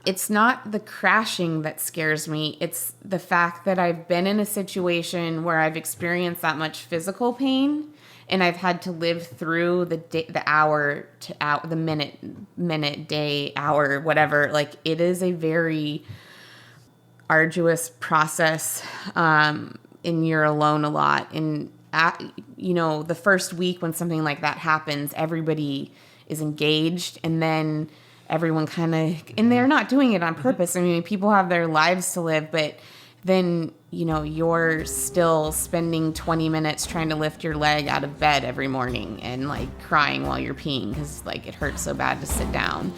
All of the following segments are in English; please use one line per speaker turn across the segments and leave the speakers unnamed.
It's not the crashing that scares me. It's the fact that I've been in a situation where I've experienced that much physical pain, and I've had to live through the hour to out the minute, day, hour, whatever. Like, it is a very arduous process, and you're alone a lot. And the first week when something like that happens, everybody is engaged, and then everyone kind of, and they're not doing it on purpose. I mean, people have their lives to live, but then, you're still spending 20 minutes trying to lift your leg out of bed every morning and like crying while you're peeing because like it hurts so bad to sit down.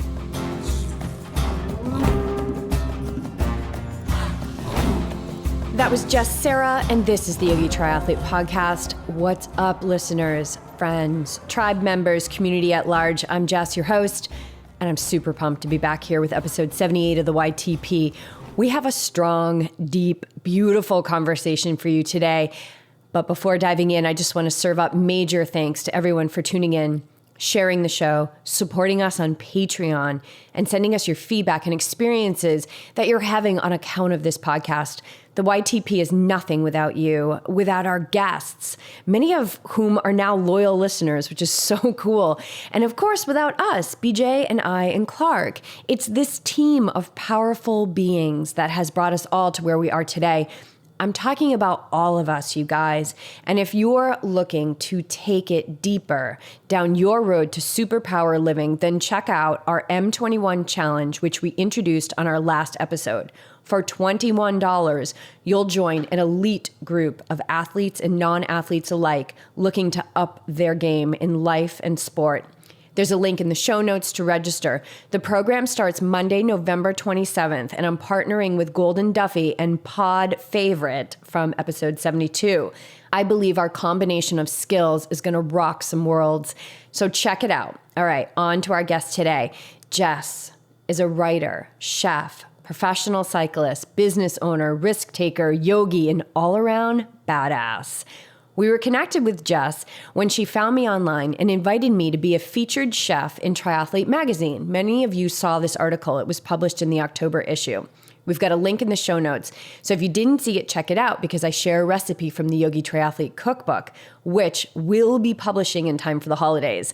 That was Jess Cerra, and this is the Yogi Triathlete Podcast. What's up, listeners, friends, tribe members, community at large? I'm Jess, your host, and I'm super pumped to be back here with episode 78 of the YTP. We have a strong, deep, beautiful conversation for you today. But before diving in, I just want to serve up major thanks to everyone for tuning in, sharing the show, supporting us on Patreon, and sending us your feedback and experiences that you're having on account of this podcast. The YTP is nothing without you, without our guests, many of whom are now loyal listeners, which is so cool. And of course, without us, BJ and I and Clark. It's this team of powerful beings that has brought us all to where we are today. I'm talking about all of us, you guys. And if you're looking to take it deeper down your road to superpower living, then check out our M21 challenge, which we introduced on our last episode. For $21, you'll join an elite group of athletes and non-athletes alike looking to up their game in life and sport. There's a link in the show notes to register. The program starts Monday, November 27th, and I'm partnering with Golden Duffy and Pod Favorite from episode 72. I believe our combination of skills is going to rock some worlds. So check it out. All right, on to our guest today. Jess is a writer, chef, professional cyclist, business owner, risk taker, yogi, and all-around badass. We were connected with Jess when she found me online and invited me to be a featured chef in Triathlete magazine. Many of you saw this article. It was published in the October issue. We've got a link in the show notes. So if you didn't see it, check it out because I share a recipe from the Yogi Triathlete Cookbook, which we'll be publishing in time for the holidays.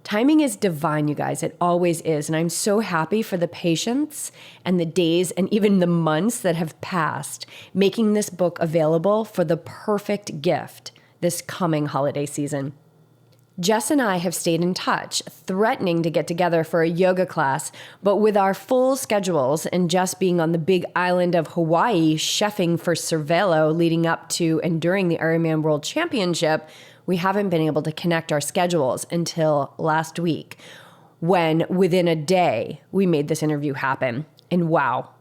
Timing is divine, you guys. It always is. And I'm so happy for the patience and the days and even the months that have passed, making this book available for the perfect gift this coming holiday season. Jess and I have stayed in touch, threatening to get together for a yoga class, but with our full schedules and Jess being on the big island of Hawaii, chefing for Cervelo leading up to and during the Ironman World Championship, we haven't been able to connect our schedules until last week, when within a day, we made this interview happen. And wow,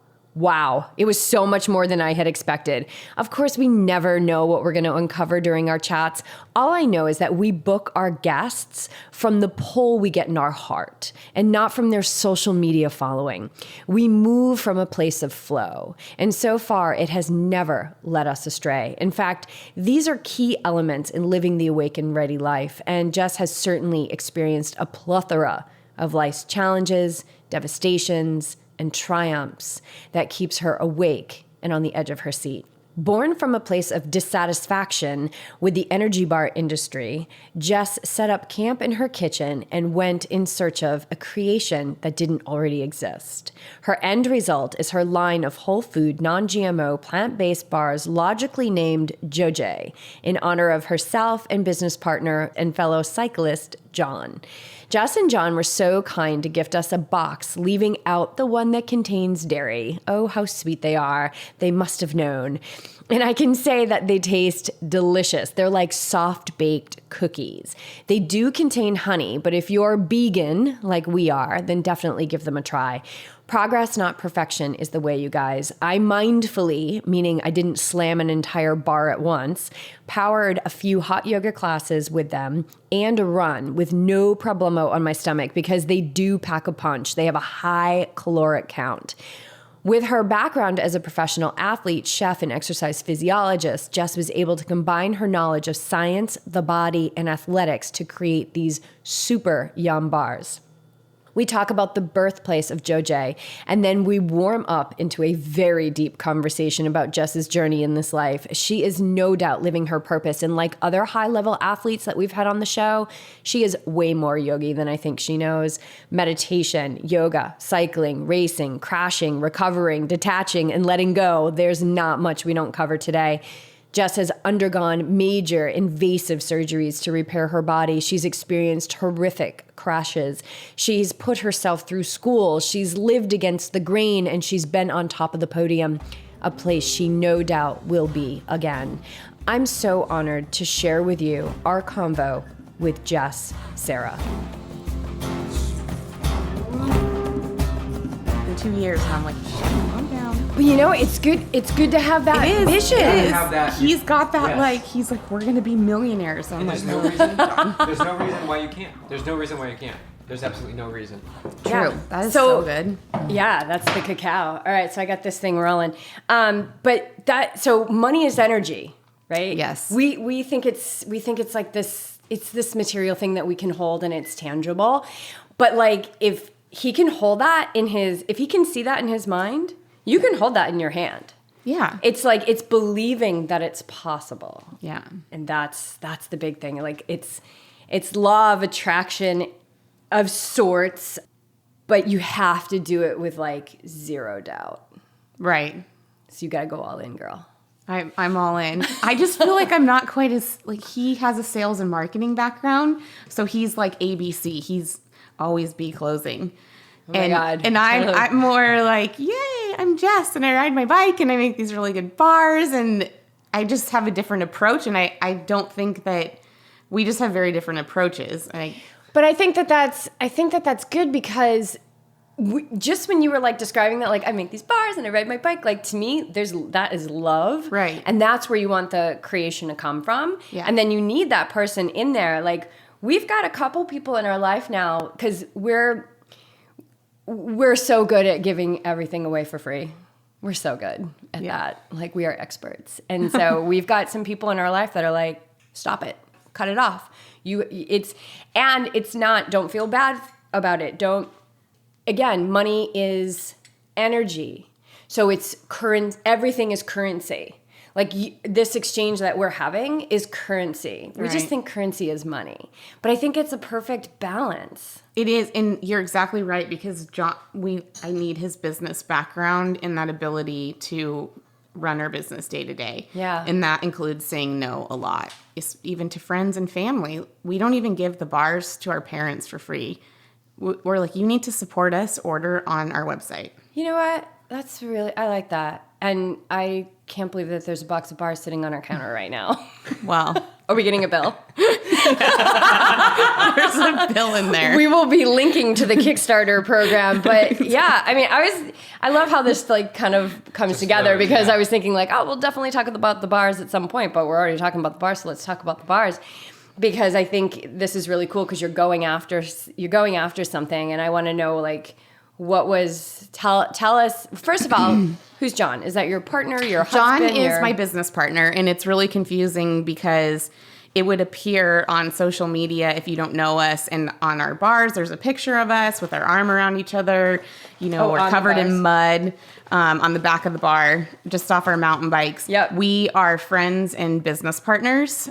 it was so much more than I had expected. Of course, we never know what we're going to uncover during our chats. All I know is that we book our guests from the pull we get in our heart and not from their social media following. We move from a place of flow. And so far, it has never led us astray. In fact, these are key elements in living the awake and ready life. And Jess has certainly experienced a plethora of life's challenges, devastations, and triumphs that keeps her awake and on the edge of her seat. Born from a place of dissatisfaction with the energy bar industry, Jess set up camp in her kitchen and went in search of a creation that didn't already exist. Her end result is her line of whole food, non-GMO, plant-based bars logically named JoJe in honor of herself and business partner and fellow cyclist, John. Jess and John were so kind to gift us a box, leaving out the one that contains dairy. Oh, how sweet they are. They must have known. And I can say that they taste delicious. They're like soft-baked cookies. They do contain honey, but if you're vegan, like we are, then definitely give them a try. Progress, not perfection, is the way, you guys. I mindfully, meaning I didn't slam an entire bar at once, powered a few hot yoga classes with them and a run with no problemo on my stomach because they do pack a punch. They have a high caloric count. With her background as a professional athlete, chef, and exercise physiologist, Jess was able to combine her knowledge of science, the body, and athletics to create these super yum bars. We talk about the birthplace of JoJe, and then we warm up into a very deep conversation about Jess's journey in this life. She is no doubt living her purpose, and like other high-level athletes that we've had on the show, she is way more yogi than I think she knows. Meditation, yoga, cycling, racing, crashing, recovering, detaching, and letting go. There's not much we don't cover today. Jess has undergone major invasive surgeries to repair her body. She's experienced horrific crashes. She's put herself through school. She's lived against the grain, and she's been on top of the podium, a place she no doubt will be again. I'm so honored to share with you our convo with Jess Cerra.
In 2 years, and I'm like, shit, calm down.
But you know, it's good. It's good to have that vision.
It is. He's got that, yes. Like, he's like, we're going to be millionaires. So I'm like,
there's no reason why you can't. There's no reason why you can't. There's absolutely no reason.
True. Yeah. That is so good.
Yeah, that's the cacao. All right, so I got this thing rolling. So money is energy, right?
Yes.
We think it's like this. It's this material thing that we can hold and it's tangible. But like, if he can hold that if he can see that in his mind, you can hold that in your hand.
Yeah.
It's like, it's believing that it's possible.
Yeah.
And that's the big thing. Like, it's law of attraction of sorts, but you have to do it with like zero doubt.
Right.
So you got to go all in, girl.
I'm all in. I just feel like I'm not quite as, like, he has a sales and marketing background. So he's like ABC. He's always be closing.
Oh my God.
And I'm more like, yay, I'm Jess, and I ride my bike, and I make these really good bars, and I just have a different approach, and I don't think that we just have very different approaches.
But I think that's good because just when you were like describing that, like, I make these bars and I ride my bike, like, to me, that is love.
Right.
And that's where you want the creation to come from.
Yeah.
And then you need that person in there. Like, we've got a couple people in our life now because we're so good at giving everything away for free. We're so good at that. Like, we are experts. And so we've got some people in our life that are like, stop it, cut it off. It's not, don't feel bad about it. Again, money is energy. So it's everything is currency. Like, this exchange that we're having is currency. We just think currency is money. But I think it's a perfect balance.
It is, and you're exactly right, because I need his business background and that ability to run our business day to day.
Yeah.
And that includes saying no a lot, even to friends and family. We don't even give the bars to our parents for free. We're like, you need to support us, order on our website.
You know what? I like that. And I can't believe that there's a box of bars sitting on our counter right now.
Well,
are we getting a bill?
There's a bill in there.
We will be linking to the Kickstarter program. But yeah, I mean, I love how this like kind of comes together because I was thinking like, oh, we'll definitely talk about the bars at some point, but we're already talking about the bars, so let's talk about the bars. Because I think this is really cool because you're going after something, and I want to know like, tell us, first of all, who's John? Is that your partner, your husband?
John is my business partner, and it's really confusing because it would appear on social media if you don't know us, and on our bars, there's a picture of us with our arm around each other. We're covered in mud on the back of the bar, just off our mountain bikes.
Yep.
We are friends and business partners.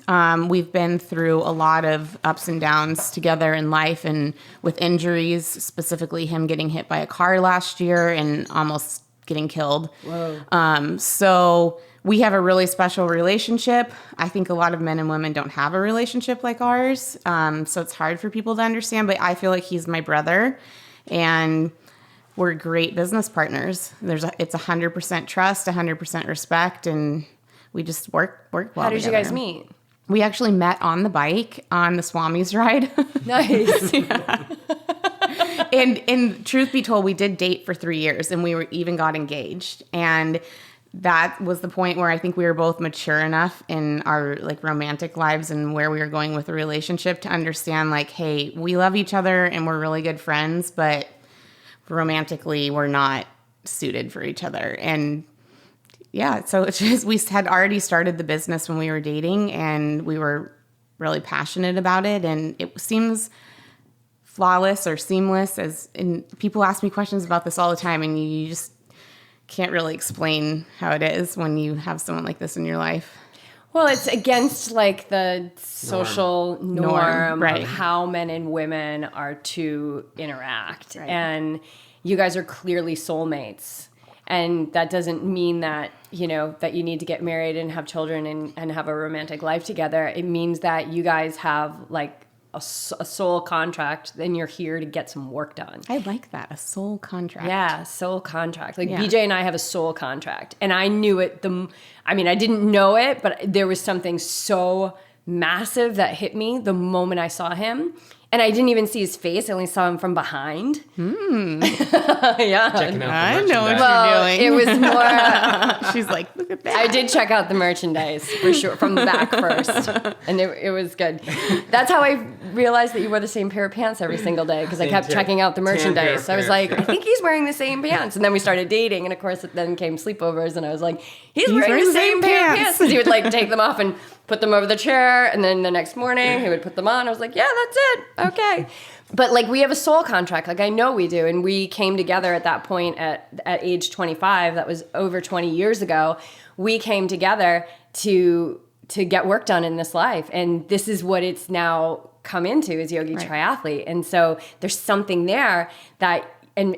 We've been through a lot of ups and downs together in life, and with injuries, specifically him getting hit by a car last year and almost getting killed.
Whoa.
So we have a really special relationship. I think a lot of men and women don't have a relationship like ours. So it's hard for people to understand, but I feel like he's my brother, and we're great business partners. It's 100% trust, 100% respect, and we just work well together.
How did you guys meet?
We actually met on the bike on the Swami's ride.
Nice.
And truth be told, we did date for 3 years, and we even got engaged. And that was the point where I think we were both mature enough in our like romantic lives and where we were going with the relationship to understand like, hey, we love each other and we're really good friends, but romantically we're not suited for each other. And yeah, so it's just, we had already started the business when we were dating, and we were really passionate about it. And it seems flawless or seamless and people ask me questions about this all the time, and you just can't really explain how it is when you have someone like this in your life.
Well, it's against like the social norm
right.
of how men and women are to interact.
Right.
And you guys are clearly soulmates. And that doesn't mean that, that you need to get married and have children and have a romantic life together. It means that you guys have like a soul contract, and you're here to get some work done.
I like that, a soul contract.
Yeah, soul contract. Like BJ and I have a soul contract, and I knew it. I didn't know it, but there was something so massive that hit me the moment I saw him. And I didn't even see his face. I only saw him from behind. Yeah.
Checking out the
I know what
merchandise.
you're doing.
It was more...
She's like, look at that.
I did check out the merchandise, for sure, from the back first. And it was good. That's how I realized that you wore the same pair of pants every single day, because I kept checking out the merchandise. I was like, I think he's wearing the same pants. And then we started dating, and of course, it then came sleepovers, and I was like, he's wearing the same pair of pants. Because he would like take them off and put them over the chair, and then the next morning he would put them on. I was like, yeah, that's it. Okay. But like we have a soul contract, like I know we do. And we came together at that point at age 25. That was over 20 years ago. We came together to get work done in this life. And this is what it's now come into, is Yogi Triathlete. And so there's something there that, and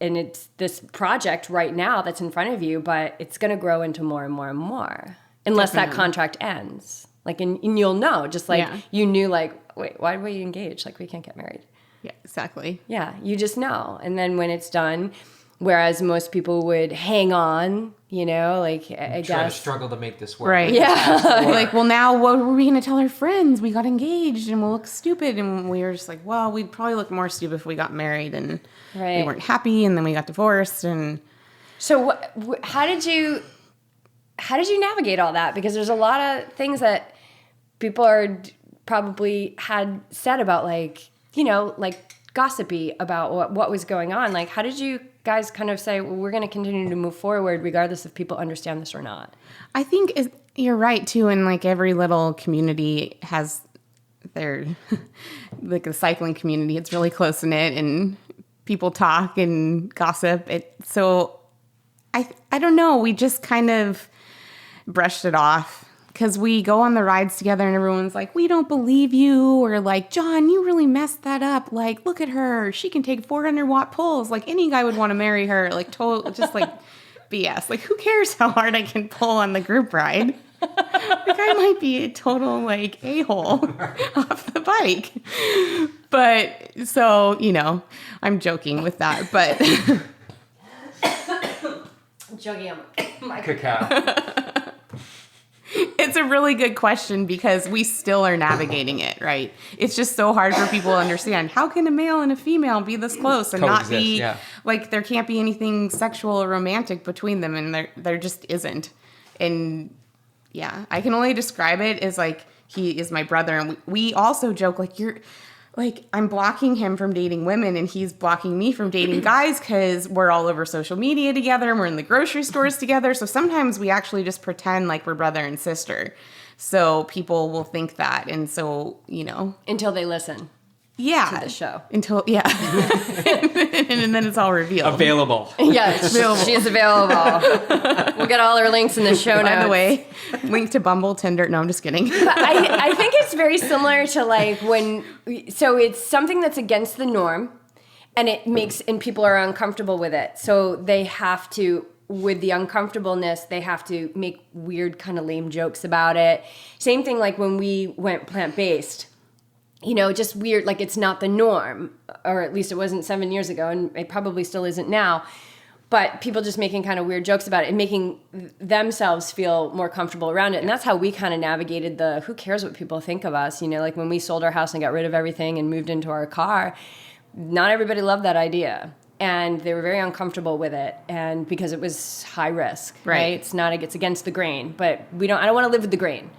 it's this project right now that's in front of you, but it's going to grow into more and more and more. Unless that contract ends. Like, and you'll know, just like you knew, like, wait, why did we engage? Like, we can't get married.
Yeah, exactly.
Yeah, you just know. And then when it's done, whereas most people would hang on, like, I guess.
Try to struggle to make this work.
Right.
Yeah.
Like, well, now what were we going to tell our friends? We got engaged and we'll look stupid. And we were just like, well, we'd probably look more stupid if we got married and we weren't happy, and then we got divorced. And
so how did you navigate all that? Because there's a lot of things that people are probably had said about, like, like gossipy about what was going on. Like, how did you guys kind of say, well, we're going to continue to move forward regardless if people understand this or not?
I think you're right, too. And like every little community has their, like the cycling community, it's really close knit and people talk and gossip. So I don't know. We just kind of brushed it off, because we go on the rides together and everyone's like, we don't believe you, or like, John, you really messed that up. Like, look at her. She can take 400-watt pulls. Like, any guy would want to marry her. Like, just like BS. Like, who cares how hard I can pull on the group ride? Like, I might be a total, like, a-hole off the bike. But, so, I'm joking with that. But...
Joking on my
Cacao.
It's a really good question, because we still are navigating it, right? It's just so hard for people to understand. How can a male and a female be this close and not be, like, there can't be anything sexual or romantic between them, and there just isn't. And, yeah, I can only describe it as, like, he is my brother, and we also joke, like, I'm blocking him from dating women, and he's blocking me from dating guys, because we're all over social media together, and we're in the grocery stores together. So sometimes we actually just pretend like we're brother and sister. So people will think that. And so,
until they listen.
Yeah.
To the show.
And then it's all revealed.
Available.
Yeah, she's available. We'll get all her links in the show notes.
By the way, link to Bumble, Tinder. No, I'm just kidding.
But I think it's very similar to like so it's something that's against the norm, and and people are uncomfortable with it. So they have to, with the uncomfortableness, they have to make weird kind of lame jokes about it. Same thing like when we went plant-based. Just weird, like it's not the norm, or at least it wasn't 7 years ago, and it probably still isn't now. But people just making kind of weird jokes about it and making themselves feel more comfortable around it. And that's how we kind of navigated who cares what people think of us? Like when we sold our house and got rid of everything and moved into our car, not everybody loved that idea. And they were very uncomfortable with it, and because it was high risk, right? It's against the grain, but I don't want to live with the grain.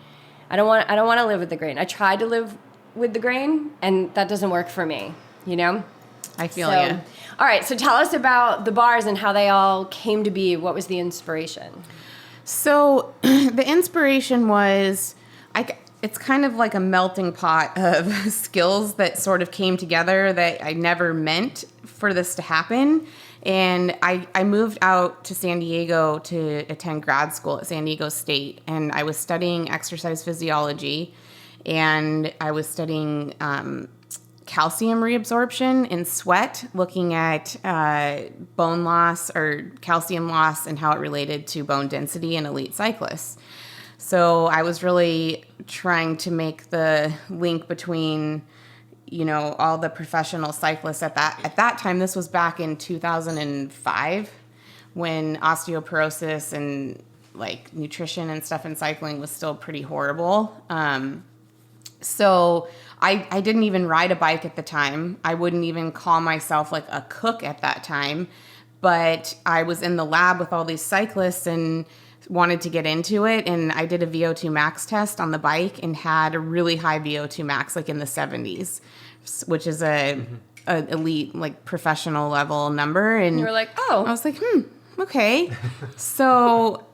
I don't want to live with the grain. I tried to live with the grain, and that doesn't work for me,
I feel you.
All right, so tell us about the bars and how they all came to be. What was the inspiration?
So the inspiration was, it's kind of like a melting pot of skills that sort of came together that I never meant for this to happen. And I moved out to San Diego to attend grad school at San Diego State, and I was studying exercise physiology, and I was studying calcium reabsorption in sweat, looking at bone loss or calcium loss and how it related to bone density in elite cyclists. So I was really trying to make the link between, you know, all the professional cyclists at that time. This was back in 2005 when osteoporosis and like nutrition and stuff in cycling was still pretty horrible. So I didn't even ride a bike at the time. I wouldn't even call myself like a cook at that time, but I was in the lab with all these cyclists and wanted to get into it. And I did a VO2 max test on the bike and had a really high VO2 max, like in the 70s, which is a elite, like professional level number. And
You were like, oh.
I was like, okay. So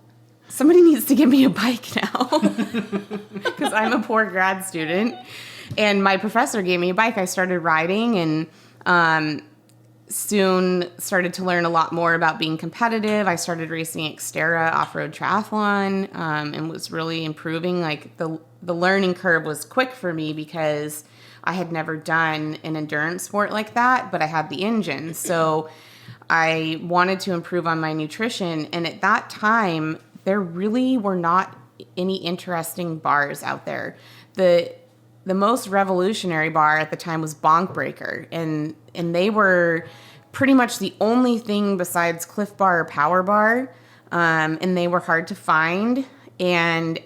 somebody needs to give me a bike now because I'm a poor grad student. And my professor gave me a bike. I started riding and soon started to learn a lot more about being competitive. I started racing Xterra off-road triathlon and was really improving. Like the learning curve was quick for me because I had never done an endurance sport like that, but I had the engine. So I wanted to improve on my nutrition. And at that time, there really were not any interesting bars out there. The most revolutionary bar at the time was Bonk Breaker, and they were pretty much the only thing besides Cliff Bar or Power Bar, and they were hard to find, and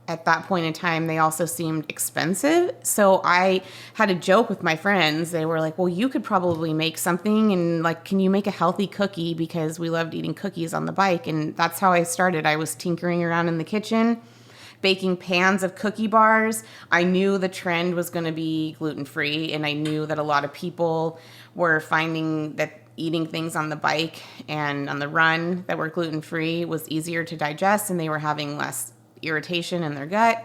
at that point in time, they also seemed expensive. So I had a joke with my friends. They were like, well, you could probably make something, and like, can you make a healthy cookie? Because we loved eating cookies on the bike, and that's how I started. I was tinkering around in the kitchen, baking pans of cookie bars. I knew the trend was going to be gluten-free, and I knew that a lot of people were finding that eating things on the bike and on the run that were gluten-free was easier to digest, and they were having less irritation in their gut.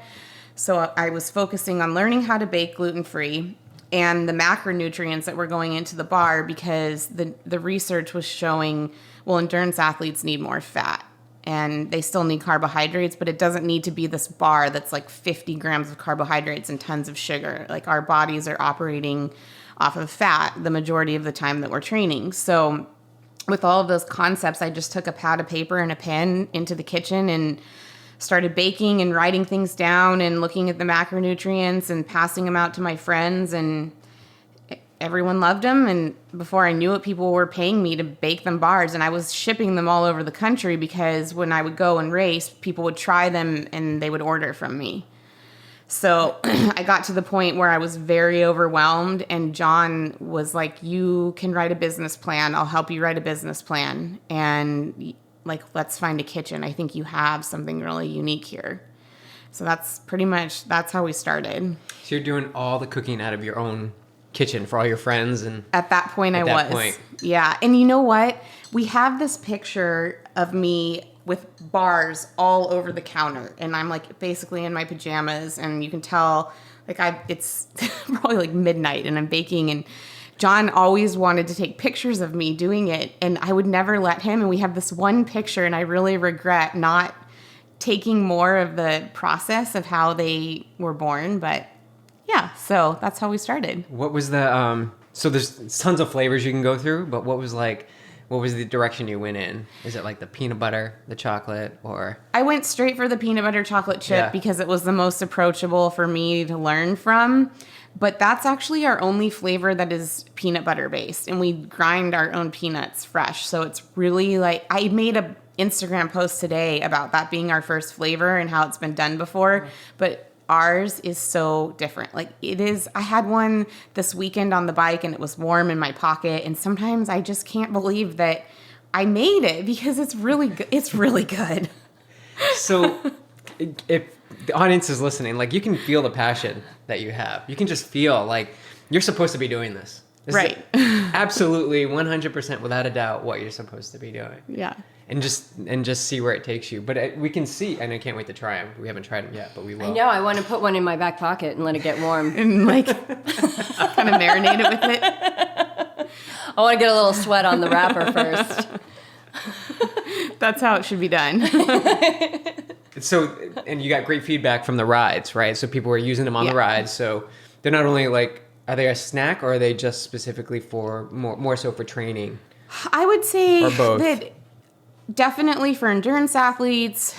So I was focusing on learning how to bake gluten-free and the macronutrients that were going into the bar, because the research was showing, well, endurance athletes need more fat. And they still need carbohydrates, but it doesn't need to be this bar that's like 50 grams of carbohydrates and tons of sugar. Like our bodies are operating off of fat the majority of the time that we're training. So with all of those concepts, I just took a pad of paper and a pen into the kitchen and started baking and writing things down and looking at the macronutrients and passing them out to my friends, and everyone loved them. And before I knew it, people were paying me to bake them bars, and I was shipping them all over the country because when I would go and race, people would try them and they would order from me. So I got to the point where I was very overwhelmed, and John was like, you can write a business plan. I'll help you write a business plan. And like, let's find a kitchen. I think you have something really unique here. So that's how we started.
So you're doing all the cooking out of your own kitchen for all your friends, and
at that point I was. Yeah. And you know what? We have this picture of me with bars all over the counter, and I'm like basically in my pajamas, and you can tell like it's probably like midnight and I'm baking, and John always wanted to take pictures of me doing it, and I would never let him. And we have this one picture, and I really regret not taking more of the process of how they were born. But yeah, so that's how we started.
What was the so there's tons of flavors you can go through, but what was the direction you went in? Is it like the peanut butter, the chocolate, or? I
went straight for the peanut butter chocolate chip because it was the most approachable for me to learn from. But that's actually our only flavor that is peanut butter based, and we grind our own peanuts fresh. So it's really like, I made a Instagram post today about that being our first flavor and how it's been done before, but ours is so different. Like it is, I had one this weekend on the bike and it was warm in my pocket, and sometimes I just can't believe that I made it because it's really good. It's really good.
So if the audience is listening, like you can feel the passion that you have. You can just feel like you're supposed to be doing this. This
right.
is absolutely 100% without a doubt what you're supposed to be doing.
Yeah.
and just see where it takes you. But we can see, and I can't wait to try them. We haven't tried them yet, but we will.
I know. I want to put one in my back pocket and let it get warm.
And like kind of marinate it with it.
I want to get a little sweat on the wrapper first.
That's how it should be done.
So, and you got great feedback from the rides, right? So people were using them on the rides. So they're not only like, are they a snack, or are they just specifically for more so for training?
I would say
Or both.
that definitely for endurance athletes,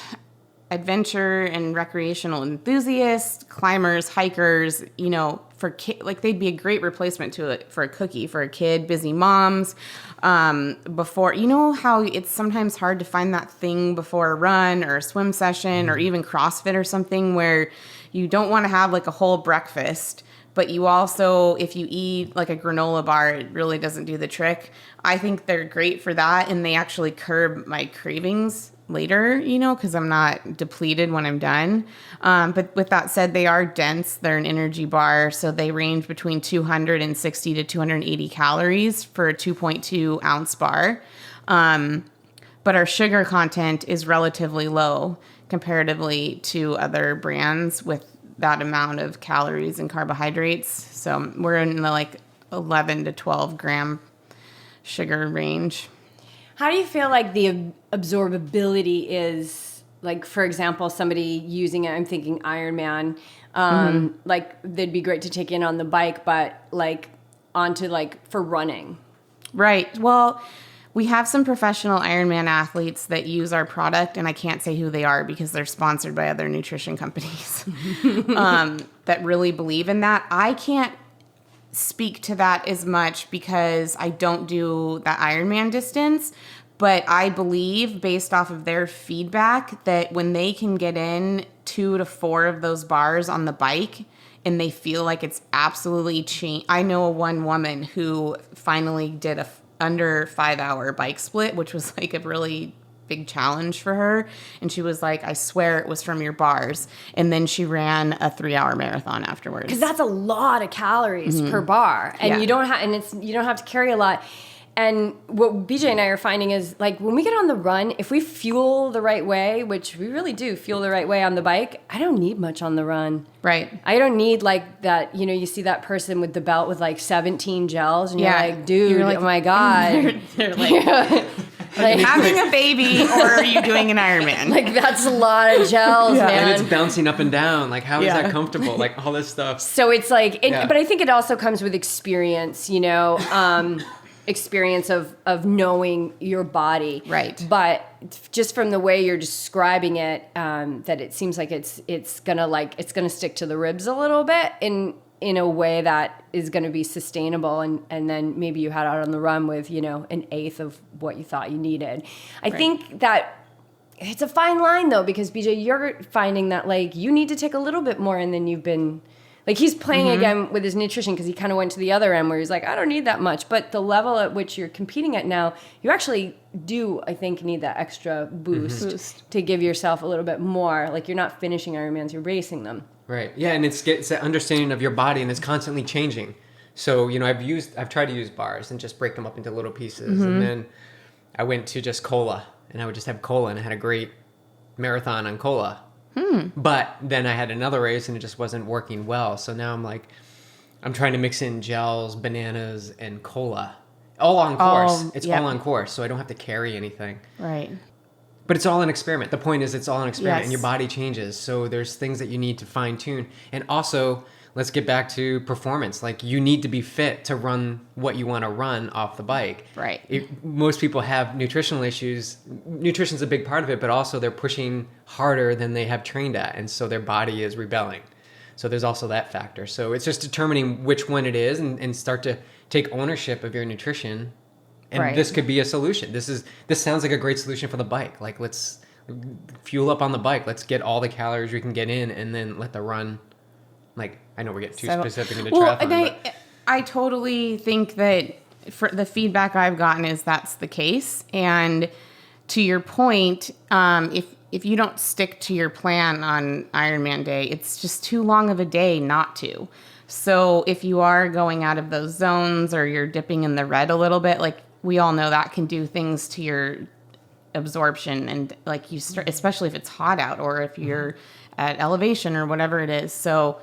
adventure and recreational enthusiasts, climbers, hikers, you know, for like they'd be a great replacement to it for a cookie for a kid, busy moms. Before, you know how it's sometimes hard to find that thing before a run or a swim session or even CrossFit or something where you don't want to have like a whole breakfast, but you also, if you eat like a granola bar, it really doesn't do the trick. I think they're great for that, and they actually curb my cravings later, you know, because I'm not depleted when I'm done. But with that said, they are dense. They're an energy bar, so they range between 260 to 280 calories for a 2.2 ounce bar. But our sugar content is relatively low comparatively to other brands with that amount of calories and carbohydrates. So we're in the like 11 to 12 gram sugar range.
How do you feel like the absorbability is, like, for example, somebody using it, I'm thinking Ironman, like they'd be great to take in on the bike, but like onto like for running. Right.
Well, we have some professional Ironman athletes that use our product, and I can't say who they are because they're sponsored by other nutrition companies that really believe in that. I can't speak to that as much because I don't do that Ironman distance, but I believe based off of their feedback that when they can get in 2 to 4 of those bars on the bike and they feel like it's absolutely changed. I know one woman who finally did a under 5-hour bike split, which was like a really big challenge for her. And she was like, I swear it was from your bars. And then she ran a 3-hour marathon afterwards.
Because that's a lot of calories per bar. And you don't have to carry a lot. And what BJ and I are finding is, like, when we get on the run, if we fuel the right way, which we really do fuel the right way on the bike, I don't need much on the run.
Right.
I don't need, like, that, you know, you see that person with the belt with, like, 17 gels, and you're like, dude, you're like, oh, my God.
They're like, like having a baby, or are you doing an Ironman?
Like, that's a lot of gels, man.
And it's bouncing up and down. Like, how is that comfortable? Like, all this stuff.
So it's like, but I think it also comes with experience, you know, experience of knowing your body.
Right.
But just from the way you're describing it, that it seems like it's gonna stick to the ribs a little bit in a way that is gonna be sustainable, and then maybe you had out on the run with, you know, an eighth of what you thought you needed. I think that it's a fine line though, because BJ, you're finding that, like, you need to take a little bit more in than you've been. Like, he's playing again with his nutrition because he kind of went to the other end where he's like, I don't need that much. But the level at which you're competing at now, you actually do, I think, need that extra boost to give yourself a little bit more. Like, you're not finishing Ironmans, you're racing them.
Right. Yeah, and it's that understanding of your body, and it's constantly changing. So, you know, I've tried to use bars and just break them up into little pieces. And then I went to just cola, and I would just have cola, and I had a great marathon on cola. But then I had another race and it just wasn't working well. So now I'm trying to mix in gels, bananas, and cola. All on course. It's all on course, so I don't have to carry anything.
Right.
But it's all an experiment. The point is, it's all an experiment, and
Yes.
your body changes. So there's things that you need to fine tune. And also, let's get back to performance. Like, you need to be fit to run what you want to run off the bike.
Right.
Most people have nutritional issues. Nutrition's a big part of it, but also they're pushing harder than they have trained at. And so their body is rebelling. So there's also that factor. So it's just determining which one it is, and start to take ownership of your nutrition. And this could be a solution. This sounds like a great solution for the bike. Like, let's fuel up on the bike. Let's get all the calories we can get in, and then let the run. Like, I know we're getting too specific into triathlon.
And I totally think that for the feedback I've gotten is that's the case. And to your point, if you don't stick to your plan on Ironman day, it's just too long of a day not to. So if you are going out of those zones, or you're dipping in the red a little bit, like, we all know that can do things to your absorption, and like you start, especially if it's hot out or if you're at elevation or whatever it is. So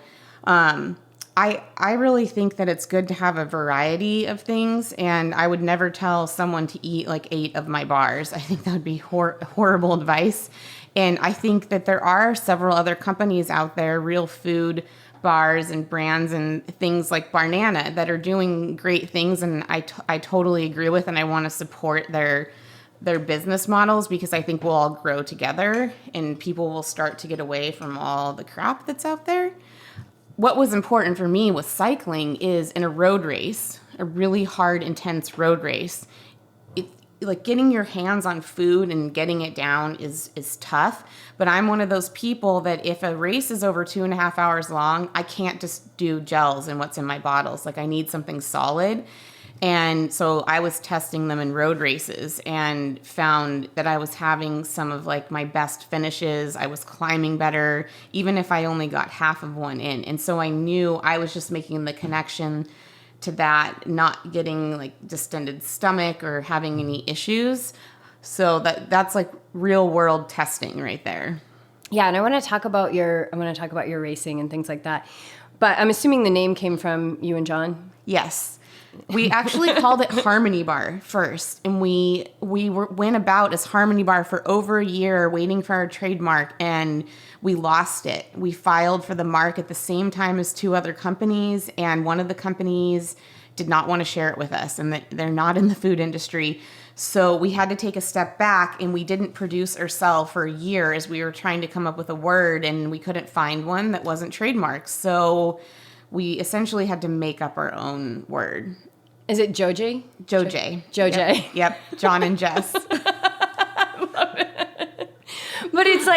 I really think that it's good to have a variety of things, and I would never tell someone to eat like 8 of my bars. I think that would be horrible advice. And I think that there are several other companies out there, real food bars and brands and things like Barnana, that are doing great things, and I totally agree with, and I want to support their business models, because I think we'll all grow together and people will start to get away from all the crap that's out there. What was important for me with cycling is in a road race, a really hard, intense road race, like getting your hands on food and getting it down is tough. But I'm one of those people that if a race is over 2.5 hours long, I can't just do gels and what's in my bottles. Like I need something solid. And so I was testing them in road races and found that I was having some of like my best finishes. I was climbing better, even if I only got half of one in. And so I knew I was just making the connection to that, not getting like distended stomach or having any issues. So that's like real world testing right there.
Yeah, and I want to talk about your racing and things like that. But I'm assuming the name came from you and John?
Yes. We actually called it Harmony Bar first, and we went about as Harmony Bar for over a year waiting for our trademark, and we lost it. We filed for the mark at the same time as 2 other companies, and one of the companies did not want to share it with us, and they're not in the food industry. So we had to take a step back, and we didn't produce or sell for a year as we were trying to come up with a word, and we couldn't find one that wasn't trademarked. So we essentially had to make up our own word.
Is it JoJe?
JoJe.
JoJe.
Yep. John and Jess.
But it's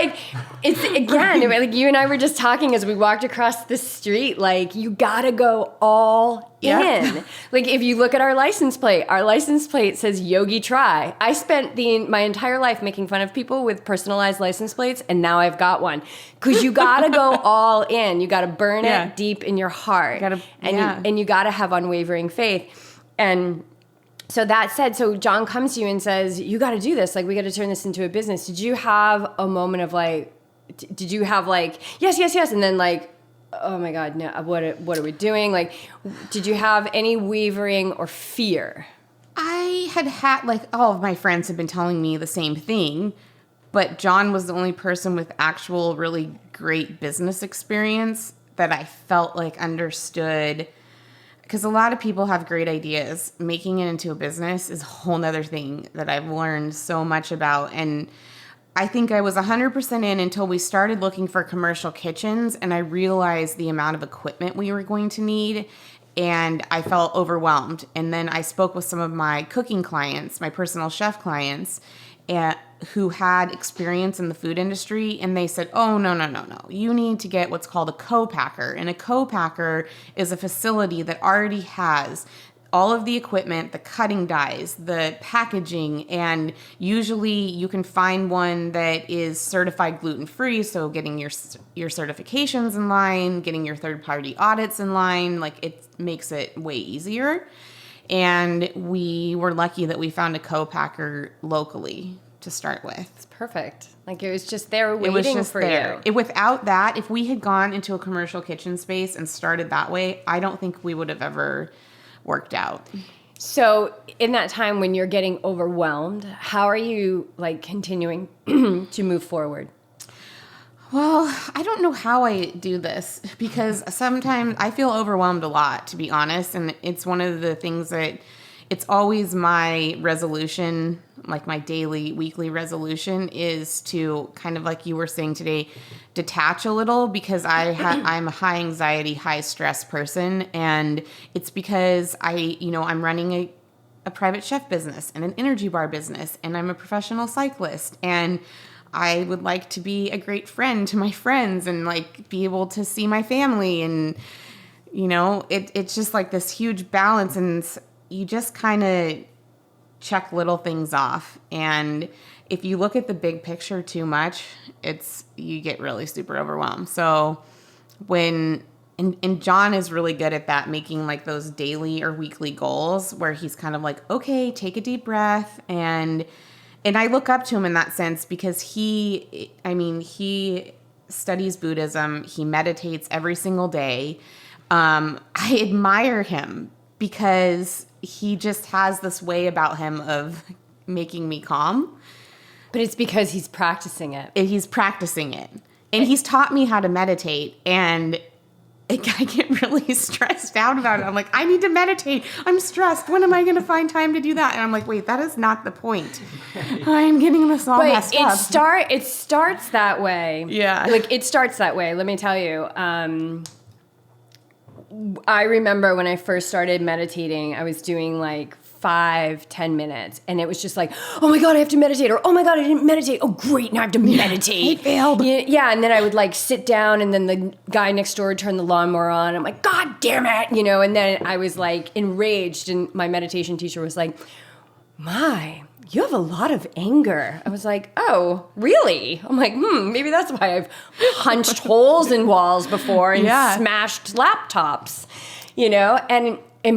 again, like you and I were just talking as we walked across the street, like you gotta go all in. Like if you look at our license plate says Yogi Try. I spent my entire life making fun of people with personalized license plates, and now I've got one. Because you gotta go all in. You gotta burn it deep in your heart. And you gotta have unwavering faith. And so that said, so John comes to you and says, you got to do this. Like, we got to turn this into a business. Did you have a moment of like, yes. And then like, oh my God, no, what are we doing? Like, did you have any wavering or fear?
I had like, all of my friends had been telling me the same thing, but John was the only person with actual really great business experience that I felt like understood. Because a lot of people have great ideas. Making it into a business is a whole nother thing that I've learned so much about. And I think I was 100% in until we started looking for commercial kitchens, and I realized the amount of equipment we were going to need, and I felt overwhelmed. And then I spoke with some of my cooking clients, my personal chef clients, who had experience in the food industry, and they said, oh, no. You need to get what's called a co-packer. And a co-packer is a facility that already has all of the equipment, the cutting dies, the packaging, and usually you can find one that is certified gluten-free, so getting your certifications in line, getting your third-party audits in line, like it makes it way easier. And we were lucky that we found a co-packer locally to start with.
It's perfect. Like it was just there waiting for you.
Without that, if we had gone into a commercial kitchen space and started that way, I don't think we would have ever worked out.
So in that time when you're getting overwhelmed, how are you like continuing to move forward?
Well, I don't know how I do this, because sometimes I feel overwhelmed a lot, to be honest. And it's one of the things that it's always my resolution, like my daily, weekly resolution, is to kind of like you were saying today, detach a little, because I'm a high anxiety, high stress person. And it's because I'm running a private chef business and an energy bar business, and I'm a professional cyclist, and I would like to be a great friend to my friends and like be able to see my family. And, it's just like this huge balance, and you just kind of check little things off. And if you look at the big picture too much, you get really super overwhelmed. So and John is really good at that, making like those daily or weekly goals where he's kind of like, okay, take a deep breath and And I look up to him in that sense because he studies Buddhism. He meditates every single day. I admire him because he just has this way about him of making me calm.
But it's because he's practicing it.
He's practicing it. And he's taught me how to meditate. And I get really stressed out about it. I'm like, I need to meditate. I'm stressed. When am I going to find time to do that? And I'm like, wait, that is not the point. I'm getting this all messed up.
It starts that way.
Yeah.
Like, it starts that way. Let me tell you. I remember when I first started meditating, I was doing like 5-10 minutes, and it was just like, oh my God, I have to meditate, or oh my God, I didn't meditate. Oh great, now I have to meditate.
I failed.
Yeah, and then I would like sit down, and then the guy next door would turn the lawnmower on. I'm like, God damn it, and then I was like enraged, and my meditation teacher was like, you have a lot of anger. I was like, oh, really? I'm like, maybe that's why I've punched holes in walls before and smashed laptops,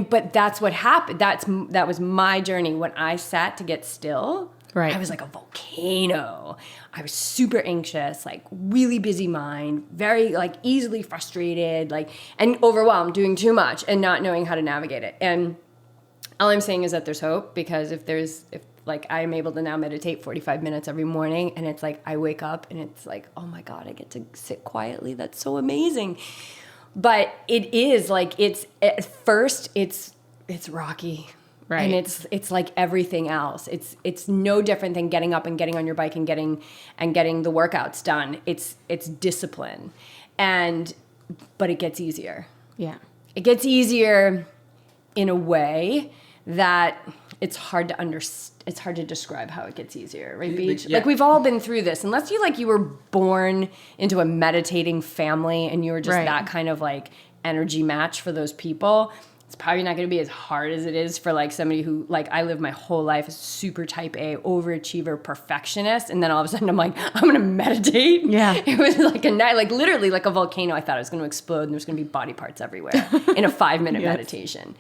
but that's what happened. That was my journey. When I sat to get still, I was like a volcano. I was super anxious, like really busy mind, very like easily frustrated, like, and overwhelmed, doing too much and not knowing how to navigate it. And all I'm saying is that there's hope, because if like I'm able to now meditate 45 minutes every morning, and it's like I wake up and it's like, oh my God, I get to sit quietly. That's so amazing. But it is like, it's at first it's rocky. Right. And it's like everything else. It's no different than getting up and getting on your bike and getting the workouts done. It's discipline. But it gets easier.
Yeah.
It gets easier in a way that it's hard to understand. It's hard to describe how it gets easier, right, Beach?
Yeah.
Like, we've all been through this. Unless you were born into a meditating family and you were just that kind of like energy match for those people, it's probably not going to be as hard as it is for like somebody who, like, I lived my whole life as super type A, overachiever, perfectionist, and then all of a sudden I'm like, I'm going to meditate.
Yeah.
It was like a night, like literally like a volcano. I thought it was going to explode and there's going to be body parts everywhere in a 5-minute meditation.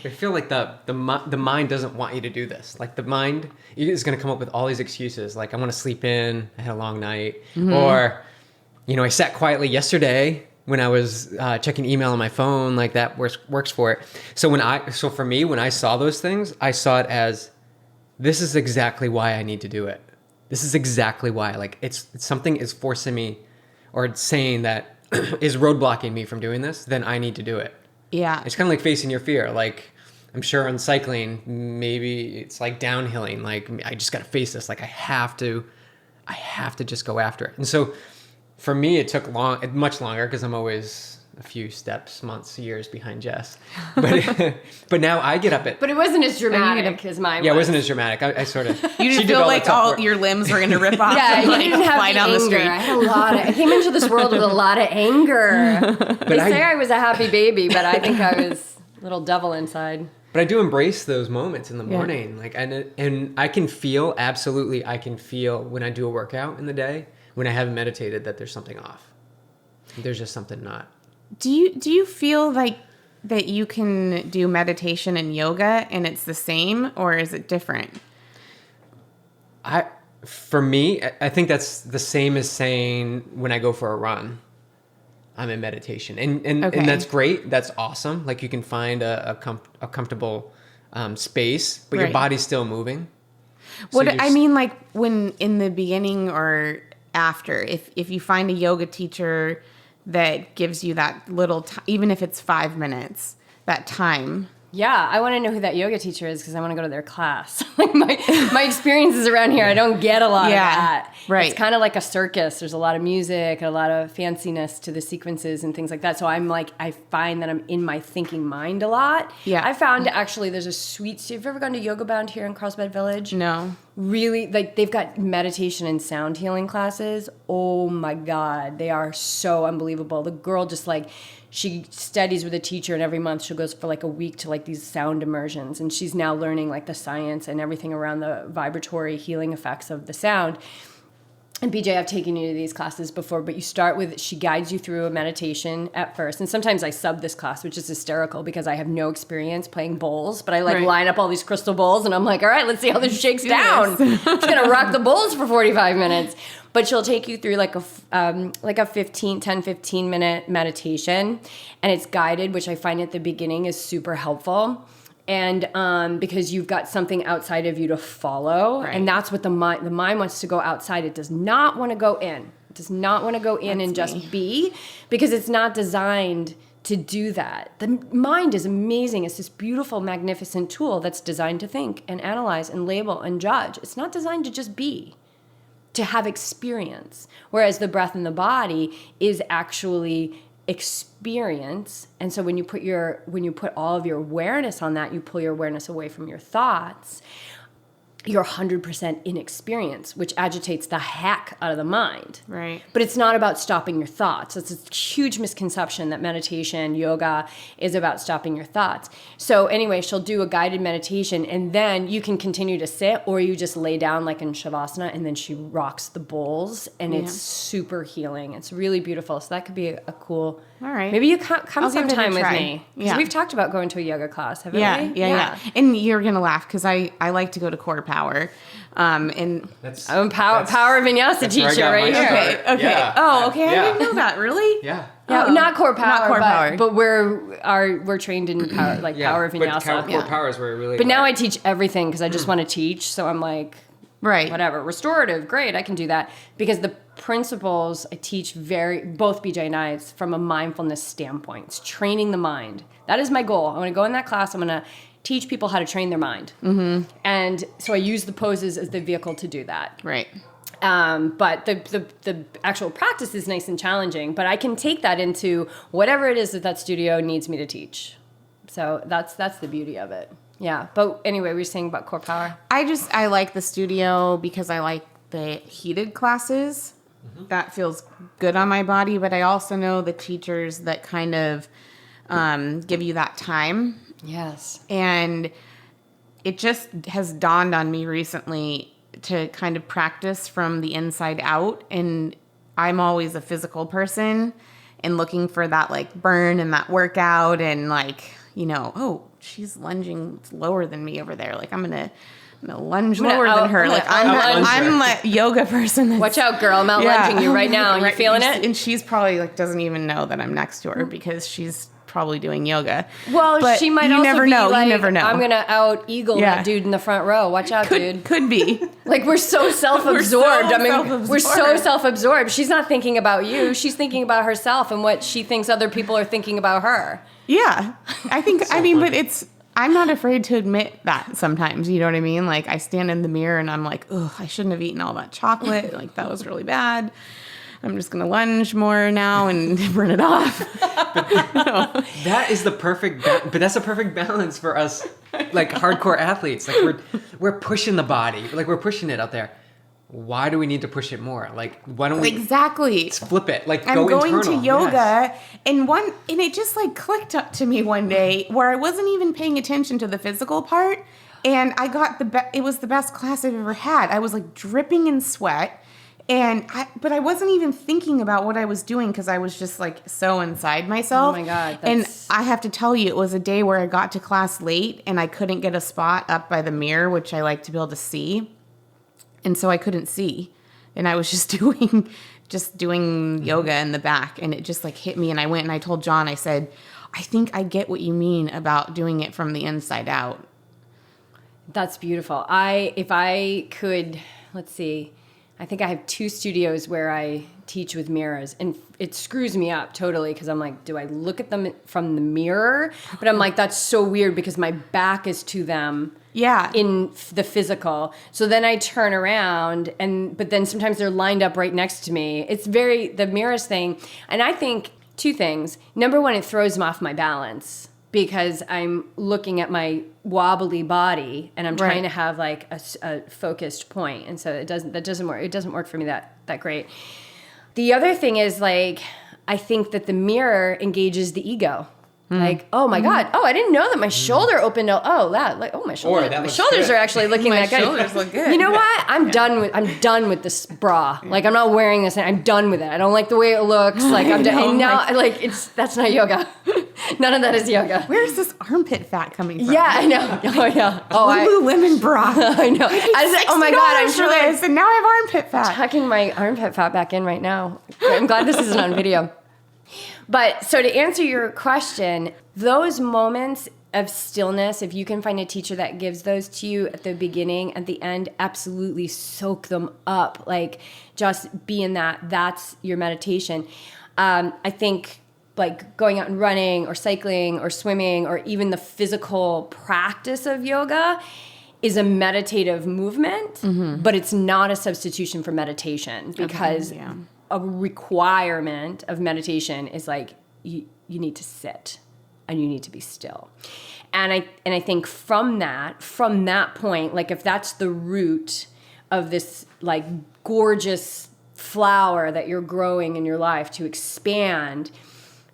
I feel like the mind doesn't want you to do this. Like, the mind is going to come up with all these excuses. Like, I want to sleep in. I had a long night. Mm-hmm. Or, I sat quietly yesterday when I was checking email on my phone. Like, that works for it. So for me, when I saw those things, I saw it as, this is exactly why I need to do it. This is exactly why. Like, it's something is forcing me, or it's saying that is roadblocking me from doing this, then I need to do it.
Yeah.
It's kind of like facing your fear. Like, I'm sure on cycling, maybe it's like downhilling. Like, I just got to face this. Like, I have to just go after it. And so for me, it took much longer, because I'm always a few steps, months, years behind Jess. But now I get up at...
But it wasn't as dramatic as mine was.
Yeah, it wasn't as dramatic. I sort of...
You didn't feel like all your limbs were going to rip off and
you
like
didn't have
fly down
anger.
the street.
I had I came into this world with a lot of anger. They say I was a happy baby, but I think I was a little devil inside.
But I do embrace those moments in the morning. Like, and I can feel, absolutely, when I do a workout in the day, when I haven't meditated, that there's something off. There's just something not. Do
you feel like that you can do meditation and yoga and it's the same, or is it different?
For me, I think that's the same as saying when I go for a run, I'm in meditation, and that's great. That's awesome. Like, you can find a comfortable space, but your body's still moving.
So I mean, like, when in the beginning or after, if you find a yoga teacher that gives you that little even if it's 5 minutes, that time.
Yeah, I want to know who that yoga teacher is, because I want to go to their class. Like, my experiences around here, I don't get a lot of that. Right. It's kind of like a circus. There's a lot of music, a lot of fanciness to the sequences and things like that. So I'm like, I find that I'm in my thinking mind a lot. Yeah. I found actually there's a sweet... Have you ever gone to Yoga Bound here in Carlsbad Village?
No.
Really, like, they've got meditation and sound healing classes. Oh my God, they are so unbelievable. The girl just like... She studies with a teacher, and every month she goes for like a week to like these sound immersions, and she's now learning like the science and everything around the vibratory healing effects of the sound. and BJ, I've taken you to these classes before, but you start with, she guides you through a meditation at first. And sometimes I sub this class, which is hysterical because I have no experience playing bowls, but I line up all these crystal bowls and I'm like, all right, let's see how this shakes down. I'm just going to rock the bowls for 45 minutes. But she'll take you through like a 10-15 minute meditation, and it's guided, which I find at the beginning is super helpful. And because you've got something outside of you to follow, and that's what the mind wants to go outside. It does not want to go in. It does not want to go in and just be, because it's not designed to do that. The mind is amazing. It's this beautiful, magnificent tool that's designed to think and analyze and label and judge. It's not designed to just be, to have experience. Whereas the breath in the body is actually experience. And so when you put all of your awareness on that, you pull your awareness away from your thoughts, you're 100% in experience, which agitates the heck out of the mind.
Right.
But it's not about stopping your thoughts. It's a huge misconception that meditation, yoga is about stopping your thoughts. So anyway, she'll do a guided meditation, and then you can continue to sit, or you just lay down like in Shavasana, and then she rocks the bowls, and it's super healing. It's really beautiful. So that could be a cool...
All right.
Maybe you come sometime with
try.
Me. Because we've talked about going to a yoga class, haven't we?
Yeah. And you're going to laugh because I like to go to Core Power. And
I'm Power Vinyasa teacher right here.
Okay.
Yeah.
Oh, okay. I didn't know that. Really?
Yeah.
Yeah, not Core Power,
Not Core Power.
but we're trained in power, Power Vinyasa.
But Core Power is where it really...
But now I teach everything because I just want to teach. So I'm like,
right.
Whatever. Restorative, great, I can do that. Because the principles I teach both BJ and I, it's from a mindfulness standpoint. It's training the mind. That is my goal. I'm going to go in that class. I'm going to teach people how to train their mind. Mm-hmm. And so I use the poses as the vehicle to do that.
Right.
But the actual practice is nice and challenging. But I can take that into whatever it is that studio needs me to teach. So that's the beauty of it. Yeah. But anyway, we were saying about Core Power.
I like the studio because I like the heated classes. Mm-hmm. That feels good on my body. But I also know the teachers that kind of give you that time.
Yes.
And it just has dawned on me recently to kind of practice from the inside out. And I'm always a physical person and looking for that like burn and that workout and like, oh, she's lunging lower than me over there. Like I'm gonna lunge lower than her. Like I'm a yoga person.
Watch out, girl! I'm out lunging you right now. You feeling it?
And she's probably like doesn't even know that I'm next to her because she's probably doing yoga.
Well,
but
she might
you
also
never
be
know.
like,
you never know.
I'm gonna out eagle that dude in the front row. Watch out, dude.
Could be.
Like we're so self-absorbed. We're so self-absorbed. She's not thinking about you. She's thinking about herself and what she thinks other people are thinking about her.
Yeah, I think. But I'm not afraid to admit that sometimes. You know what I mean? Like I stand in the mirror and I'm like, ugh, I shouldn't have eaten all that chocolate. Like that was really bad. I'm just going to lunge more now and burn it off.
That is the perfect, but that's a perfect balance for us, like hardcore athletes. Like we're pushing the body, like we're pushing it out there. Why do we need to push it more? Like why don't we
exactly
flip it? Like
I'm
go
going
internal.
to yoga,
yes.
and it just like clicked up to me one day where I wasn't even paying attention to the physical part, and I got it was the best class I've ever had. I was like dripping in sweat. But I wasn't even thinking about what I was doing because I was just like so inside myself.
Oh my God.
And I have to tell you, it was a day where I got to class late and I couldn't get a spot up by the mirror, which I like to be able to see. And so I couldn't see. And I was just doing yoga in the back, and it just like hit me. And I went and I told John, I said, I think I get what you mean about doing it from the inside out.
That's beautiful. If I could, let's see. I think I have 2 studios where I teach with mirrors, and it screws me up totally because I'm like, do I look at them from the mirror? But I'm like, that's so weird because my back is to them.
Yeah.
In the physical. So then I turn around but then sometimes they're lined up right next to me. It's the mirrors thing. And I think 2 things. Number 1, it throws them off my balance because I'm looking at my wobbly body and I'm trying to have like a focused point. And so that doesn't work. It doesn't work for me that great. The other thing is like, I think that the mirror engages the ego. Like, oh my God. Oh, I didn't know that my shoulder opened out. Oh, that like, oh, my shoulder. My shoulders
good.
are actually looking
My
that good.
shoulders look good.
You know what? I'm done with this bra. Like, I'm not wearing this. I'm done with it. I don't like the way it looks. Like, I'm done. And now, like, that's not yoga. None of that is yoga.
Where's this armpit fat coming from?
Yeah, I know. Oh, yeah. Oh,
Lululemon bra.
I know. Oh my God, I'm sure
this, and now I have armpit fat.
tucking my armpit fat back in right now. I'm glad this isn't on video. But so to answer your question, those moments of stillness, if you can find a teacher that gives those to you at the beginning, at the end, absolutely soak them up. Like, just be in that. That's your meditation. I think like going out and running or cycling or swimming or even the physical practice of yoga is a meditative movement, but it's not a substitution for meditation, because a requirement of meditation is like you need to sit and you need to be still. And I think from that point, like if that's the root of this like gorgeous flower that you're growing in your life to expand,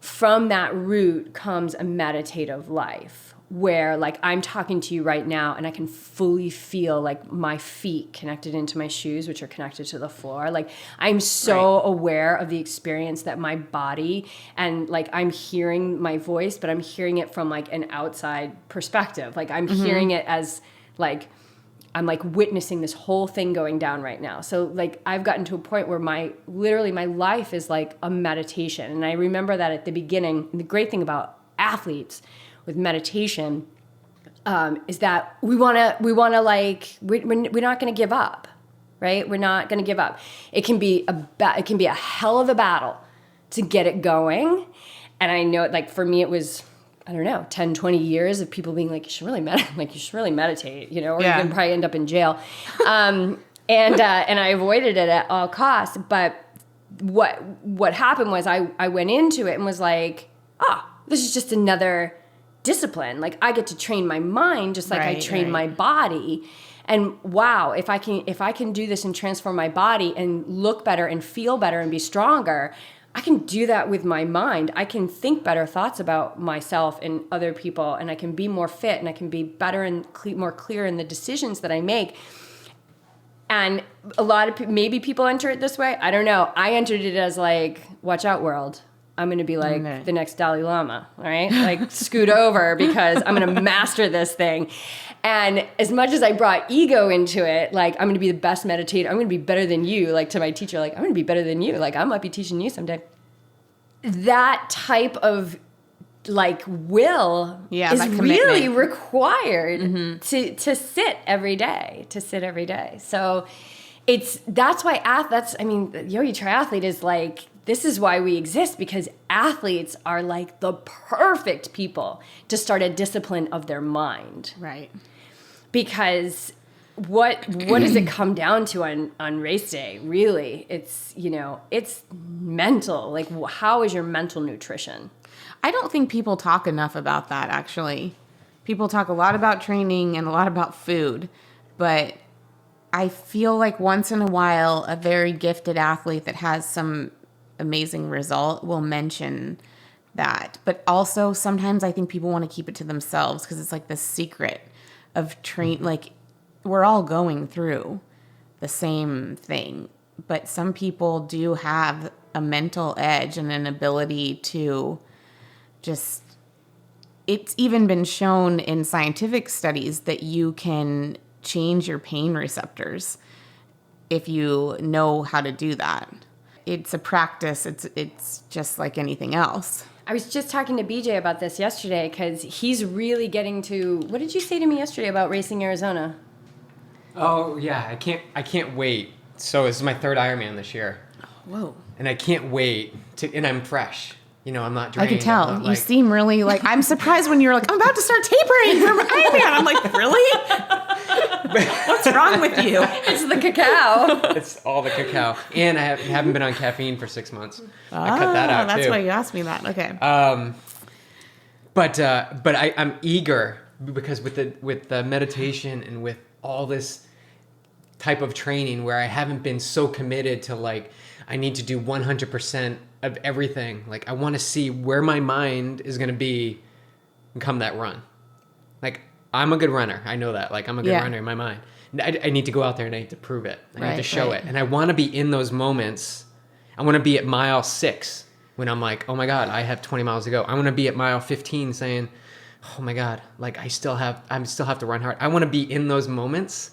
from that root comes a meditative life where like I'm talking to you right now and I can fully feel like my feet connected into my shoes, which are connected to the floor. Like I'm so aware of the experience that my body, and like I'm hearing my voice, but I'm hearing it from like an outside perspective. Like I'm hearing it as like, I'm like witnessing this whole thing going down right now. So like I've gotten to a point where my life is like a meditation. And I remember that at the beginning, and the great thing about athletes with meditation is that we're not going to give up, right? We're not going to give up. It can be a hell of a battle to get it going. And I know like for me, it was, I don't know, 10, 20 years of people being like, you should really meditate, you know, or you're going to probably end up in jail. And I avoided it at all costs. But what happened was I went into it and was like, this is just another discipline. Like I get to train my mind just like I train my body. And wow, if I can do this and transform my body and look better and feel better and be stronger, I can do that with my mind. I can think better thoughts about myself and other people, and I can be more fit, and I can be better and more clear in the decisions that I make. And a lot of maybe people enter it this way. I don't know. I entered it as like, watch out, world. I'm going to be like the next Dalai Lama, all right? Like scoot over because I'm going to master this thing. And as much as I brought ego into it, like I'm going to be the best meditator. I'm going to be better than you. Like to my teacher, like I'm going to be better than you. Like I might be teaching you someday. That type of like will is really required to sit every day, So that's why the Yogi Triathlete is like, this is why we exist, because athletes are like the perfect people to start a discipline of their mind.
Right.
Because what does it come down to on race day? Really, it's mental. Like, how is your mental nutrition?
I don't think people talk enough about that, actually. People talk a lot about training and a lot about food, but I feel like once in a while, a very gifted athlete that has some amazing result will mention that. But also sometimes I think people want to keep it to themselves because it's like the secret of like we're all going through the same thing, but some people do have a mental edge and an ability to just, it's even been shown in scientific studies that you can change your pain receptors if you know how to do that. It's a practice. It's just like anything else.
I was just talking to BJ about this yesterday because he's really getting to, what did you say to me yesterday about racing Arizona?
Oh yeah, I can't wait. So this is my third Ironman this year.
Whoa.
And I can't wait and I'm fresh. You know, I'm not drained.
I can tell. You seem really like, I'm surprised when you're like, I'm about to start tapering from Ironman. I'm like, really? What's wrong with you?
It's the cacao.
It's all the cacao. And I haven't been on caffeine for 6 months. I cut that out
that's
too.
why you asked me that. Okay.
But I'm eager because with the meditation and with all this type of training where I haven't been so committed to like, I need to do 100% of everything. Like, I want to see where my mind is going to be come that run. Like, I'm a good runner. I know that. Like, I'm a good runner in my mind. I need to go out there and I need to prove it. I need to show it. And I want to be in those moments. I want to be at mile 6 when I'm like, oh my God, I have 20 miles to go. I want to be at mile 15 saying, oh my God, like I still have to run hard. I want to be in those moments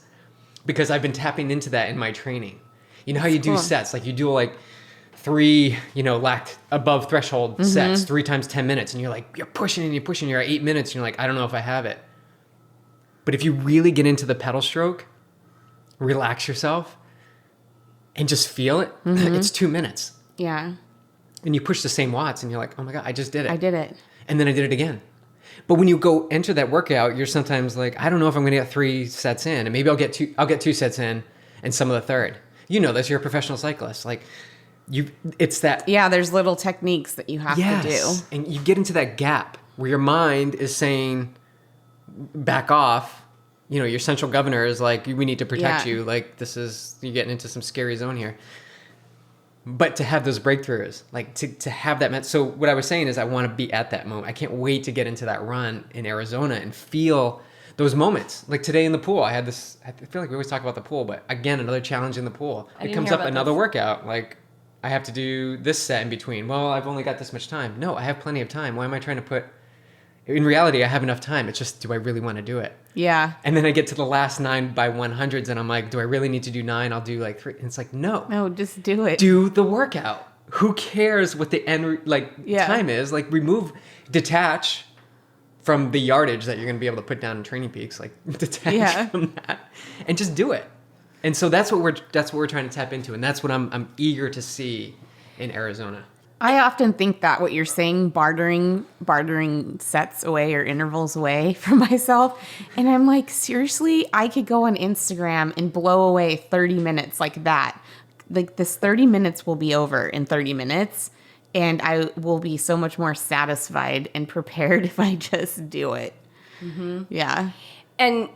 because I've been tapping into that in my training. You know how you do sets, like you do like 3, lacked above threshold sets, 3 times 10 minutes. And you're like, you're pushing, you're at 8 minutes. And you're like, I don't know if I have it. But if you really get into the pedal stroke, relax yourself and just feel it, it's 2 minutes.
Yeah.
And you push the same watts and you're like, oh my God, I just did it.
I did it.
And then I did it again. But when you go enter that workout, you're sometimes like, I don't know if I'm going to get 3 sets in, and maybe I'll get 2 sets in and some of the third. You know this, you're a professional cyclist. Like it's that.
Yeah, there's little techniques that you have to do.
And you get into that gap where your mind is saying, back off. Your central governor is like, we need to protect you. Like, you're getting into some scary zone here. But to have those breakthroughs, like to have that. So what I was saying is I want to be at that moment. I can't wait to get into that run in Arizona and feel those moments. Like today in the pool, I feel like we always talk about the pool, but again, another challenge in the pool. It comes up another workout. Like, I have to do this set in between. Well, I've only got this much time. No, I have plenty of time. Why am I trying to put... In reality, I have enough time. It's just, do I really want to do it?
Yeah.
And then I get to the last 9 by 100s and I'm like, do I really need to do 9? I'll do like 3. And it's like, no.
No, just do it.
Do the workout. Who cares what the end time is? Like, detach from the yardage that you're going to be able to put down in Training Peaks. Like, detach from that and just do it. And so that's what we're trying to tap into. And that's what I'm eager to see in Arizona.
I often think that what you're saying, bartering sets away or intervals away from myself. And I'm like, seriously, I could go on Instagram and blow away 30 minutes like that. Like, this 30 minutes will be over in 30 minutes. And I will be so much more satisfied and prepared if I just do it. Mm-hmm. Yeah.
And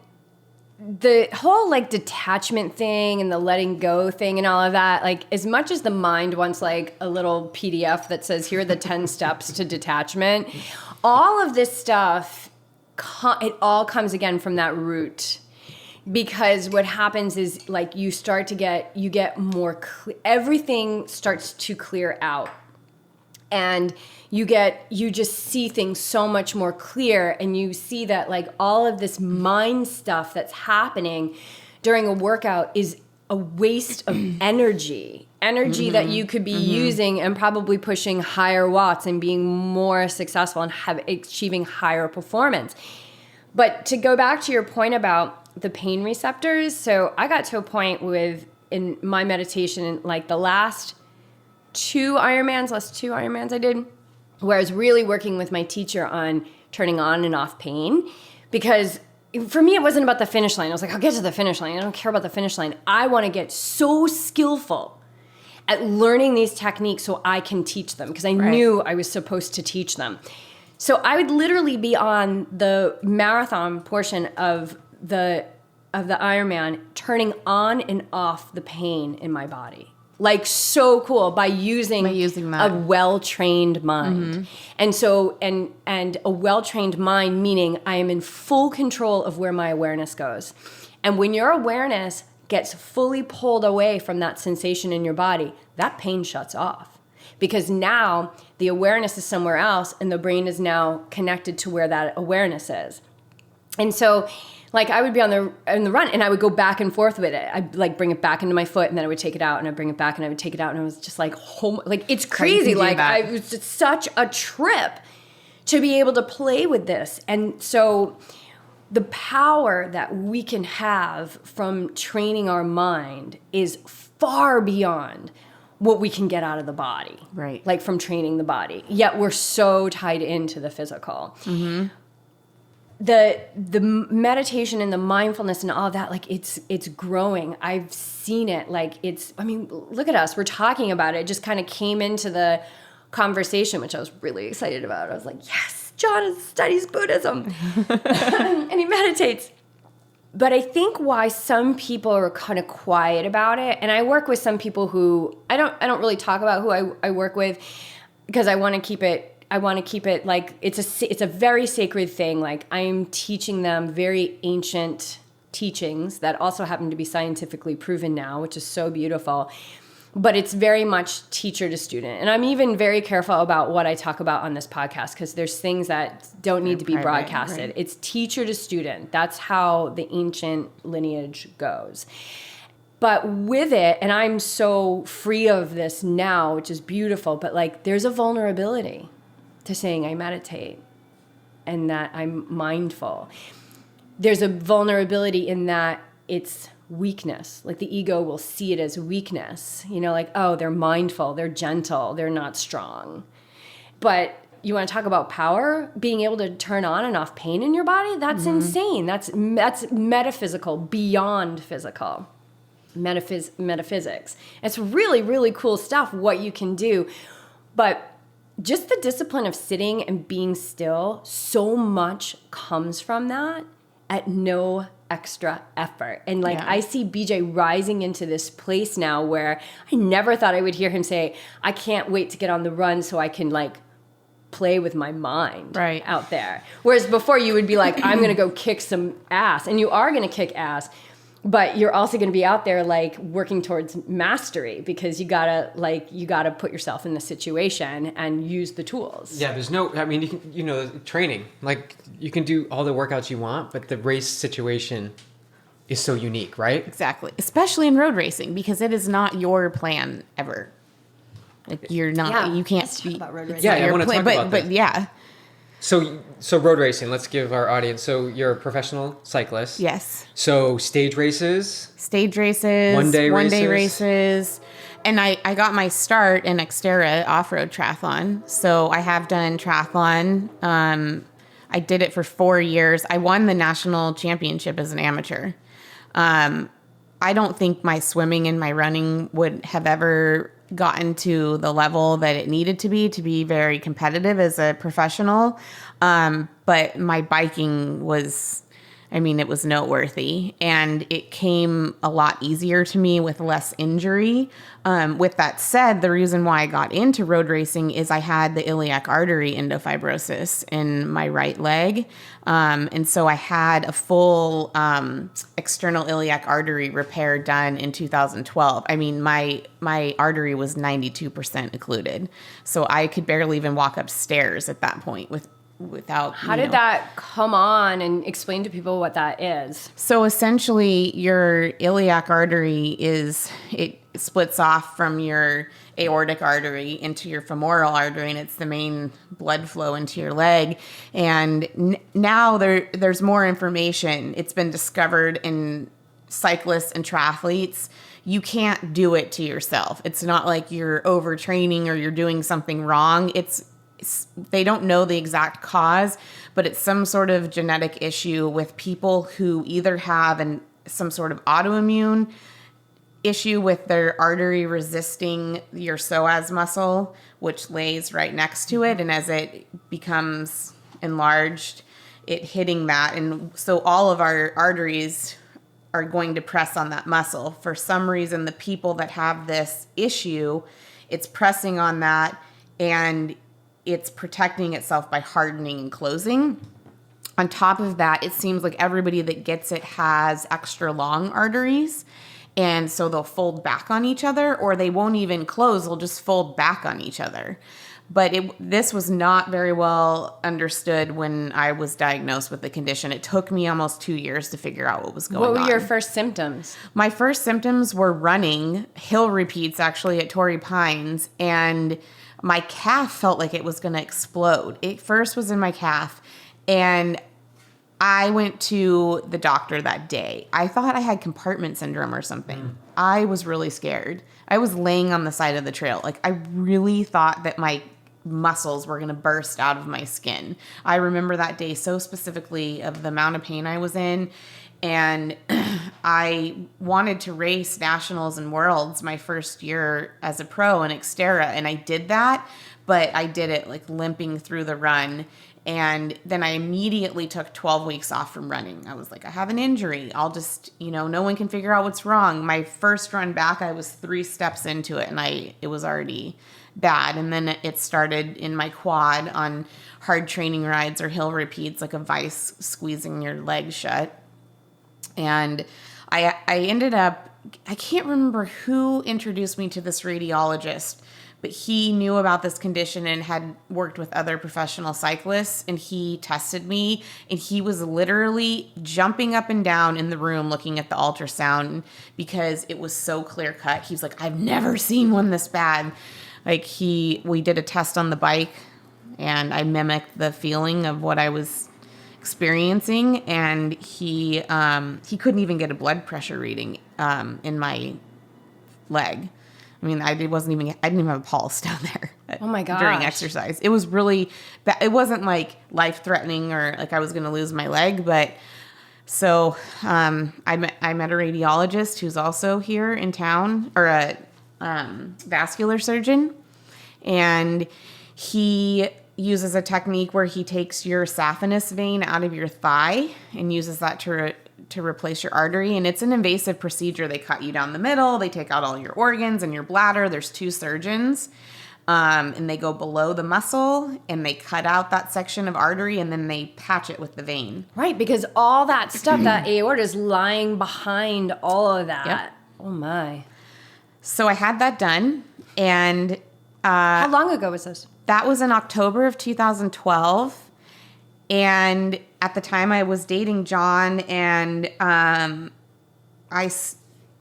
the whole detachment thing and the letting go thing and all of that, as much as the mind wants a little PDF that says, here are the 10 steps to detachment, all of this stuff, it all comes again from that root. Because what happens is you get more, everything starts to clear out. And you just see things so much more clear, and you see that all of this mind stuff that's happening during a workout is a waste of energy that you could be using and probably pushing higher watts and being more successful and achieving higher performance. But to go back to your point about the pain receptors, so I got to a point in my meditation, the last 2 Ironmans I did, where I was really working with my teacher on turning on and off pain. Because for me, it wasn't about the finish line. I was like, I'll get to the finish line. I don't care about the finish line. I want to get so skillful at learning these techniques so I can teach them, because I knew I was supposed to teach them. So I would literally be on the marathon portion of the Ironman, turning on and off the pain in my body. So cool by using
that.
A well-trained mind. Mm-hmm. And so, and a well-trained mind, meaning I am in full control of where my awareness goes. And when your awareness gets fully pulled away from that sensation in your body, that pain shuts off. Because now the awareness is somewhere else and the brain is now connected to where that awareness is. And so, I would be on the run and I would go back and forth with it. I'd bring it back into my foot and then I would take it out and I'd bring it back and I would take it out, and it was just it's crazy. It was just such a trip to be able to play with this. And so the power that we can have from training our mind is far beyond what we can get out of the body.
Right.
From training the body. Yet we're so tied into the physical. Mm-hmm. The meditation and the mindfulness and all of that, it's growing. I've seen it. Look at us. We're talking about it. It just kind of came into the conversation, which I was really excited about. I was like, yes, John studies Buddhism and he meditates. But I think why some people are kind of quiet about it, and I work with some people who I don't really talk about who I work with, because I want to keep it like it's a very sacred thing. Like, I'm teaching them very ancient teachings that also happen to be scientifically proven now, which is so beautiful. But it's very much teacher to student. And I'm even very careful about what I talk about on this podcast, because there's things that don't need to be broadcasted. Right. It's teacher to student. That's how the ancient lineage goes. But with it, and I'm so free of this now, which is beautiful, but like, there's a vulnerability to saying I meditate and that I'm mindful. There's a vulnerability in that it's weakness. Like, the ego will see it as weakness, like, oh, they're mindful, they're gentle, they're not strong. But you want to talk about power, being able to turn on and off pain in your body? That's insane. That's metaphysical, beyond physical. Metaphysics. It's really, really cool stuff, what you can do. But just the discipline of sitting and being still, so much comes from that at no extra effort. And like, I see BJ rising into this place now where I never thought I would hear him say, I can't wait to get on the run so I can like play with my mind out there. Whereas before you would be like, I'm going to go kick some ass, and you are going to kick ass, but you're also going to be out there like working towards mastery, because you gotta put yourself in the situation and use the tools. Yeah,
there's no, I mean, you can, training, like, you can do all the workouts you want, but the race situation is so unique, right?
Exactly. Especially in road racing, because it is not your plan ever. Like, you're not, you can't speak
about road racing.
Yeah, I want to talk about that.
But yeah.
So road racing, let's give our audience, so you're a professional cyclist.
Yes.
So stage races.
One day races. And I got my start in Xterra off-road triathlon. So I have done triathlon. I did it for 4 years. I won the national championship as an amateur. I don't think my swimming and my running would have ever gotten to the level that it needed to be very competitive as a professional. But my biking was, it was noteworthy, and it came a lot easier to me with less injury. With that said, the reason why I got into road racing is I had the iliac artery endofibrosis in my right leg. And so I had a full external iliac artery repair done in 2012. My artery was 92% occluded. So I could barely even walk upstairs at that point without.
How did that come on, and explain to people what that is?
So essentially, your iliac artery it splits off from your aortic artery into your femoral artery, and it's the main blood flow into your leg. And now there's more information. It's been discovered in cyclists and triathletes. You can't do it to yourself. It's not like you're overtraining or you're doing something wrong. They don't know the exact cause, but it's some sort of genetic issue with people who either have some sort of autoimmune issue with their artery resisting your psoas muscle, which lays right next to it. And as it becomes enlarged, it hitting that. And so all of our arteries are going to press on that muscle. For some reason, the people that have this issue, it's pressing on that, and it's protecting itself by hardening and closing. On top of that, it seems like everybody that gets it has extra long arteries. And so they'll fold back on each other, or they won't even close. They'll just fold back on each other. But this was not very well understood when I was diagnosed with the condition. It took me almost 2 years to figure out what was going on.
What were your first symptoms?
My first symptoms were running, hill repeats actually at Torrey Pines, and my calf felt like it was going to explode. It first was in my calf, and I went to the doctor that day. I thought I had compartment syndrome or something. I was really scared. I was laying on the side of the trail. Like, I really thought that my muscles were going to burst out of my skin. I remember that day so specifically of the amount of pain I was in. And I wanted to race nationals and worlds my first year as a pro in Xterra. And I did that, but I did it like limping through the run. And then I immediately took 12 weeks off from running. I was like, I have an injury. I'll just, no one can figure out what's wrong. My first run back, I was 3 steps into it, and it was already bad. And then it started in my quad on hard training rides or hill repeats, like a vice squeezing your leg shut. And I ended up, I can't remember who introduced me to this radiologist, but he knew about this condition and had worked with other professional cyclists, and he tested me, and he was literally jumping up and down in the room looking at the ultrasound because it was so clear cut. He was like, I've never seen one this bad. Like we did a test on the bike, and I mimicked the feeling of what I was experiencing, and he couldn't even get a blood pressure reading in my leg. I mean, I didn't even have a pulse down there.
Oh my gosh.
During exercise. It was really bad. It wasn't like life-threatening or like I was going to lose my leg, but so I met a radiologist who's also here in town, or a vascular surgeon, and he uses a technique where he takes your saphenous vein out of your thigh and uses that to replace your artery. And it's an invasive procedure. They cut you down the middle. They take out all your organs and your bladder. There's 2 surgeons. And they go below the muscle and they cut out that section of artery, and then they patch it with the vein.
Right, because all that stuff, that aorta is lying behind all of that.
Yep.
Oh my.
So I had that done. And
how long ago was this?
that was in October of 2012. And at the time I was dating John, and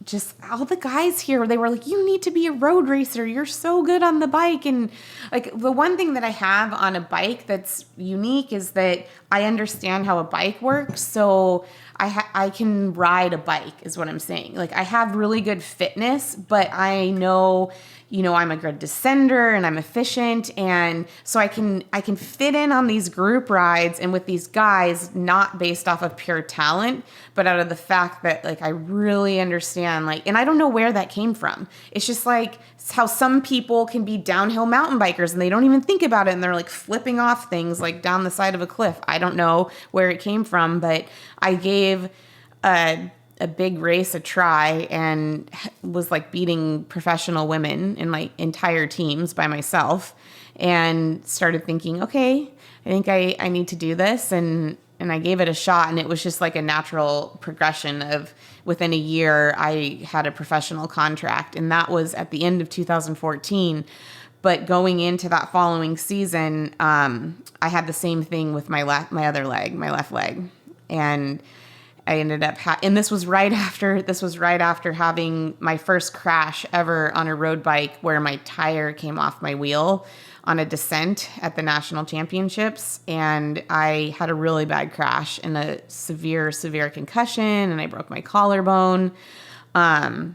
just all the guys here, they were like, you need to be a road racer. You're so good on the bike. And like the one thing that I have on a bike that's unique is that I understand how a bike works. So I can ride a bike is what I'm saying. Like I have really good fitness, but I know, I'm a good descender and I'm efficient. And so I can fit in on these group rides and with these guys, not based off of pure talent, but out of the fact that like I really understand, like, and I don't know where that came from. It's just like how some people can be downhill mountain bikers and they don't even think about it, and they're like flipping off things like down the side of a cliff. I don't know where it came from, but I gave a big race a try and was like beating professional women in my entire teams by myself, and started thinking, okay, I think I need to do this. And I gave it a shot, and it was just like a natural progression of within a year, I had a professional contract, and that was at the end of 2014. But going into that following season, I had the same thing with my other leg, my left leg. And I ended up, and this was right after having my first crash ever on a road bike, where my tire came off my wheel on a descent at the national championships. And I had a really bad crash and a severe concussion, and I broke my collarbone. And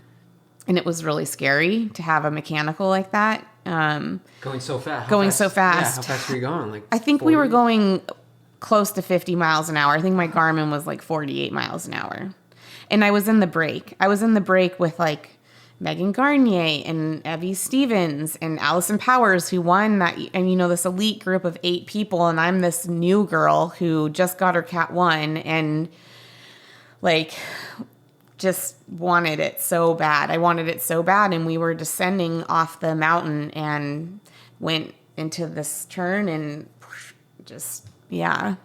it was really scary to have a mechanical like that.
Going so fast.
Yeah,
how fast were you going? Like
I think
40?
we were going close to 50 miles an hour. I think my Garmin was like 48 miles an hour. And I was in the break. With like Megan Garnier and Evie Stevens and Allison Powers, who won that. And this elite group of 8 people. And I'm this new girl who just got her Cat 1 and like just wanted it so bad. I wanted it so bad. And we were descending off the mountain and went into this turn and just... Yeah.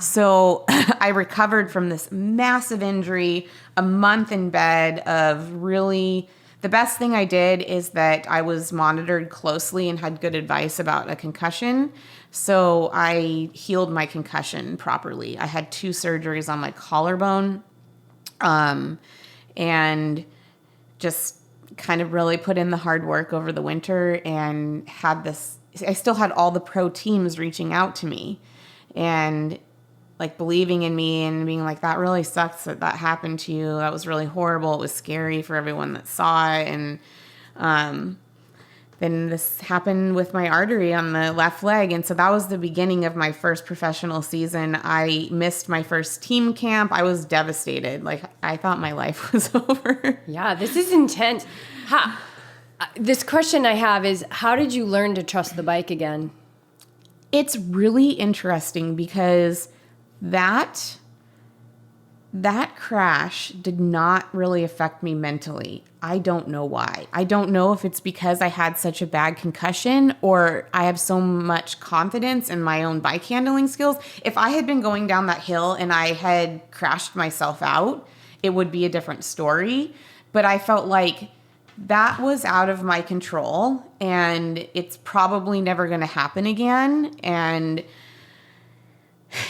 So I recovered from this massive injury, a month in bed of really, the best thing I did is that I was monitored closely and had good advice about a concussion. So I healed my concussion properly. I had 2 surgeries on my collarbone, and just kind of really put in the hard work over the winter, and I still had all the pro teams reaching out to me and like believing in me and being like, that really sucks that happened to you. That was really horrible. It was scary for everyone that saw it. And then this happened with my artery on the left leg. And so that was the beginning of my first professional season. I missed my first team camp. I was devastated. Like I thought my life was over.
Yeah, this is intense. This question I have is, how did you learn to trust the bike again?
It's really interesting because that crash did not really affect me mentally. I don't know why. I don't know if it's because I had such a bad concussion or I have so much confidence in my own bike handling skills. If I had been going down that hill and I had crashed myself out, it would be a different story. But I felt like that was out of my control and it's probably never going to happen again. And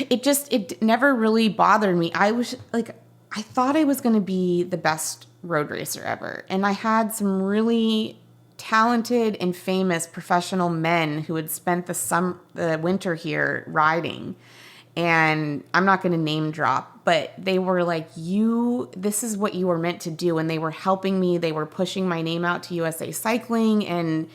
it never really bothered me. I was like, I thought I was going to be the best road racer ever. And I had some really talented and famous professional men who had spent the winter here riding. And I'm not going to name drop, but they were like, this is what you were meant to do. And they were helping me. They were pushing my name out to USA Cycling. And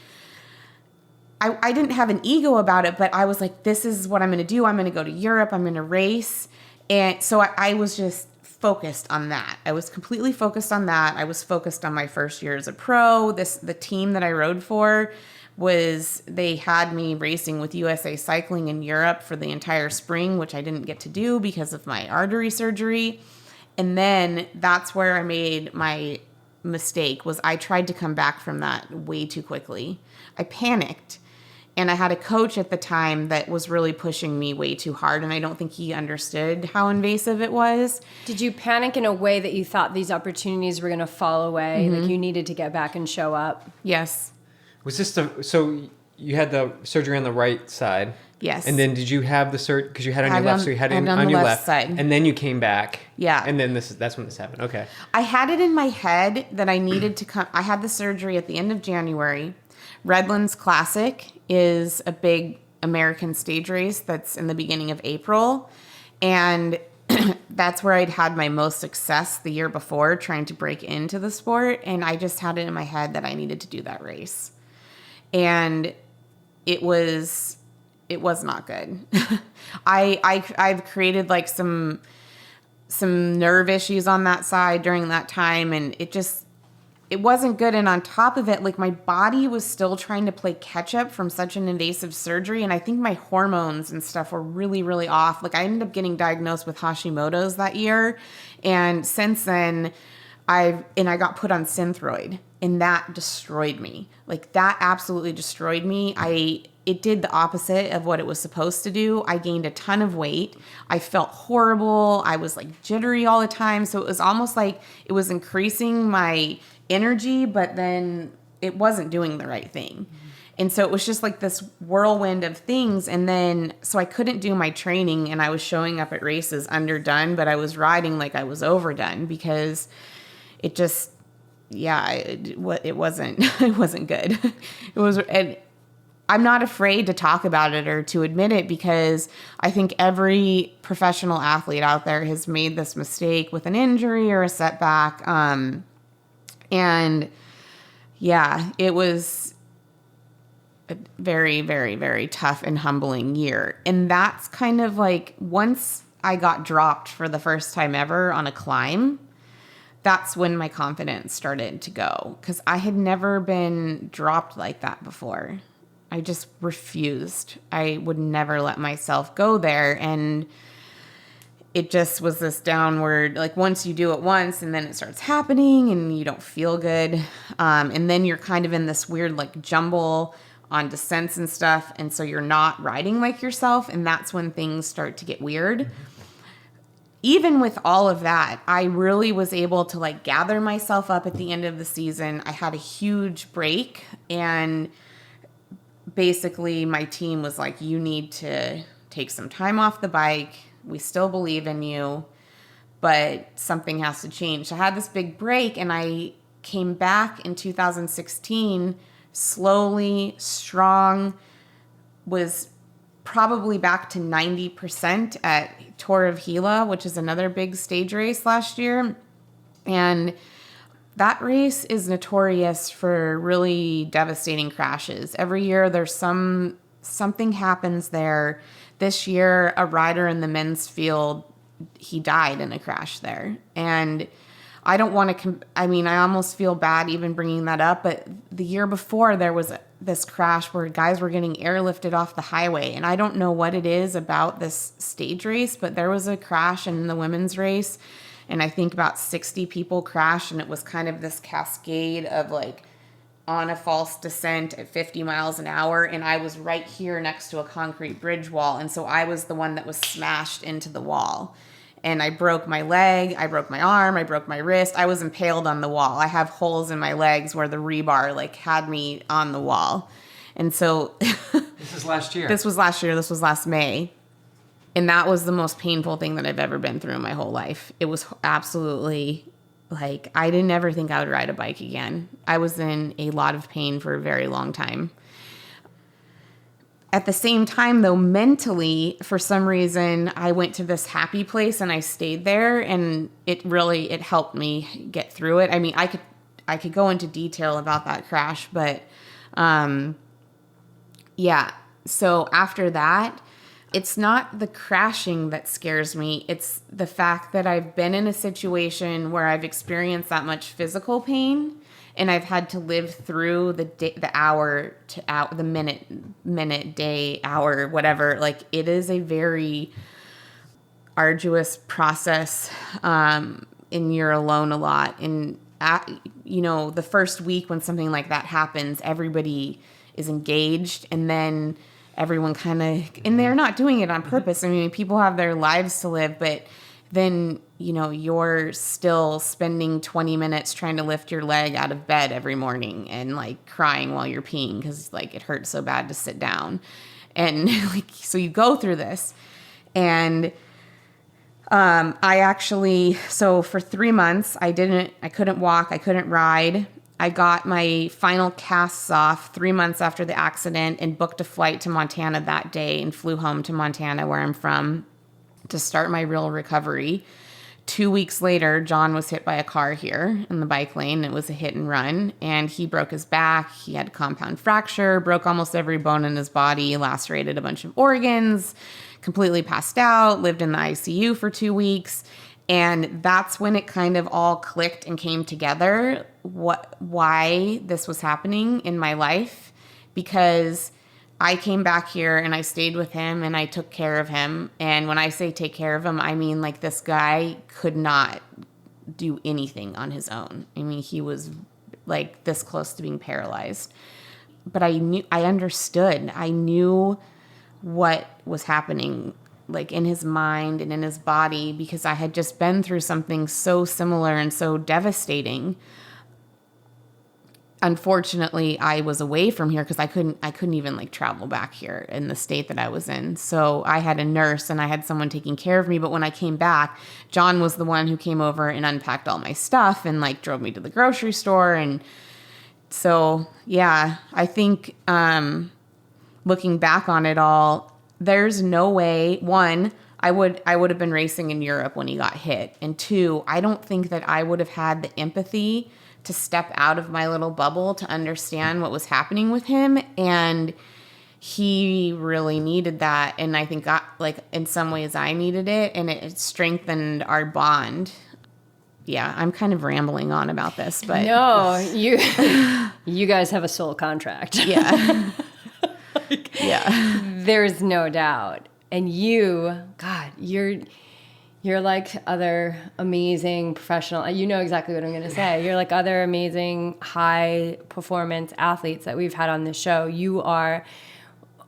I didn't have an ego about it, but I was like, this is what I'm going to do. I'm going to go to Europe. I'm going to race. And so I was just focused on that. I was completely focused on that. I was focused on my first year as a pro. The team that I rode for they had me racing with USA Cycling in Europe for the entire spring, which I didn't get to do because of my artery surgery. And then that's where I made my mistake, was I tried to come back from that way too quickly. I panicked. And I had a coach at the time that was really pushing me way too hard, and I don't think he understood how invasive it was.
Did you panic in a way that you thought these opportunities were going to fall away, like you needed to get back and show up?
Yes.
Was this so you had the surgery on the right side?
Yes.
And then did you have the surgery, because you had it on your left, so you had it on your left
side.
And then you came back.
Yeah.
And then that's when this happened. Okay.
I had it in my head that I needed to come. I had the surgery at the end of January. Redlands Classic is a big American stage race that's in the beginning of April. And that's where I'd had my most success the year before trying to break into the sport. And I just had it in my head that I needed to do that race. And it was not good. I've created like some nerve issues on that side during that time. And it wasn't good. And on top of it, like my body was still trying to play catch up from such an invasive surgery. And I think my hormones and stuff were really, really off. Like I ended up getting diagnosed with Hashimoto's that year. And since then I got put on Synthroid, and that destroyed me. Like that absolutely destroyed me. It did the opposite of what it was supposed to do. I gained a ton of weight. I felt horrible. I was like jittery all the time. So it was almost like it was increasing my energy, but then it wasn't doing the right thing. And so it was just like this whirlwind of things. And then, so I couldn't do my training, and I was showing up at races underdone, but I was riding like I was overdone because it just, it wasn't, it wasn't good. It was, and I'm not afraid to talk about it or to admit it, because I think every professional athlete out there has made this mistake with an injury or a setback. And yeah, it was a very, very, very tough and humbling year. And that's kind of like, once I got dropped for the first time ever on a climb, that's when my confidence started to go, because I had never been dropped like that before. I just refused. I would never let myself go there. And it just was this downward, like once you do it once and then it starts happening and you don't feel good. And then you're kind of in this weird like jumble on descents and stuff. And so you're not riding like yourself. And that's when things start to get weird. Even with all of that, I really was able to like gather myself up at the end of the season. I had a huge break, and basically my team was like, you need to take some time off the bike. We still believe in you, but something has to change. So I had this big break, and I came back in 2016, slowly, strong, was probably back to 90% at Tour of Gila, which is another big stage race last year. And that race is notorious for really devastating crashes. Every year there's something happens there. This year, a rider in the men's field, he died in a crash there. And I don't want to, I almost feel bad even bringing that up, but the year before there was this crash where guys were getting airlifted off the highway. And I don't know what it is about this stage race, but there was a crash in the women's race. And I think about 60 people crashed, and it was kind of this cascade of like on a false descent at 50 miles an hour. And I was right here next to a concrete bridge wall. And so I was the one that was smashed into the wall. And I broke my leg, I broke my arm, I broke my wrist. I was impaled on the wall. I have holes in my legs where the rebar like had me on the wall. And so
This is last year.
This was last year. This was last May. And that was the most painful thing that I've ever been through in my whole life. It was absolutely like, I didn't ever think I would ride a bike again. I was in a lot of pain for a very long time. At the same time, though, mentally, for some reason, I went to this happy place and I stayed there, and it helped me get through it. I mean, I could go into detail about that crash, but yeah. So after that, it's not the crashing that scares me. It's the fact that I've been in a situation where I've experienced that much physical pain, and I've had to live through the hour to out the minute, day, hour, whatever. Like, it is a very arduous process, and you're alone a lot. And the first week when something like that happens, everybody is engaged, and then everyone kind of, and they're not doing it on purpose. I mean, people have their lives to live, but then, you're still spending 20 minutes trying to lift your leg out of bed every morning and like crying while you're peeing because like it hurts so bad to sit down. And like, so you go through this. And so for 3 months, I couldn't walk, I couldn't ride. I got my final casts off 3 months after the accident and booked a flight to Montana that day and flew home to Montana, where I'm from, to start my real recovery. 2 weeks later, John was hit by a car here in the bike lane. It was a hit and run, and he broke his back. He had a compound fracture, broke almost every bone in his body, lacerated a bunch of organs, completely passed out, lived in the ICU for 2 weeks. And that's when it kind of all clicked and came together, why this was happening in my life, because I came back here and I stayed with him and I took care of him. And when I say take care of him, I mean like this guy could not do anything on his own. I mean, he was like this close to being paralyzed. But I understood. I knew what was happening like in his mind and in his body, because I had just been through something so similar and so devastating. Unfortunately, I was away from here because I couldn't even like travel back here in the state that I was in. So I had a nurse and I had someone taking care of me. But when I came back, John was the one who came over and unpacked all my stuff and like drove me to the grocery store. And so, yeah, I think looking back on it all, there's no way, one, I would have been racing in Europe when he got hit. And two, I don't think that I would have had the empathy to step out of my little bubble to understand what was happening with him. And he really needed that. And I think in some ways I needed it, and it strengthened our bond. Yeah, I'm kind of rambling on about this, but
no, you guys have a soul contract.
Yeah.
Yeah. There's no doubt. And God, you're like other amazing professional, you know exactly what I'm going to say. You're like other amazing high performance athletes that we've had on this show. You are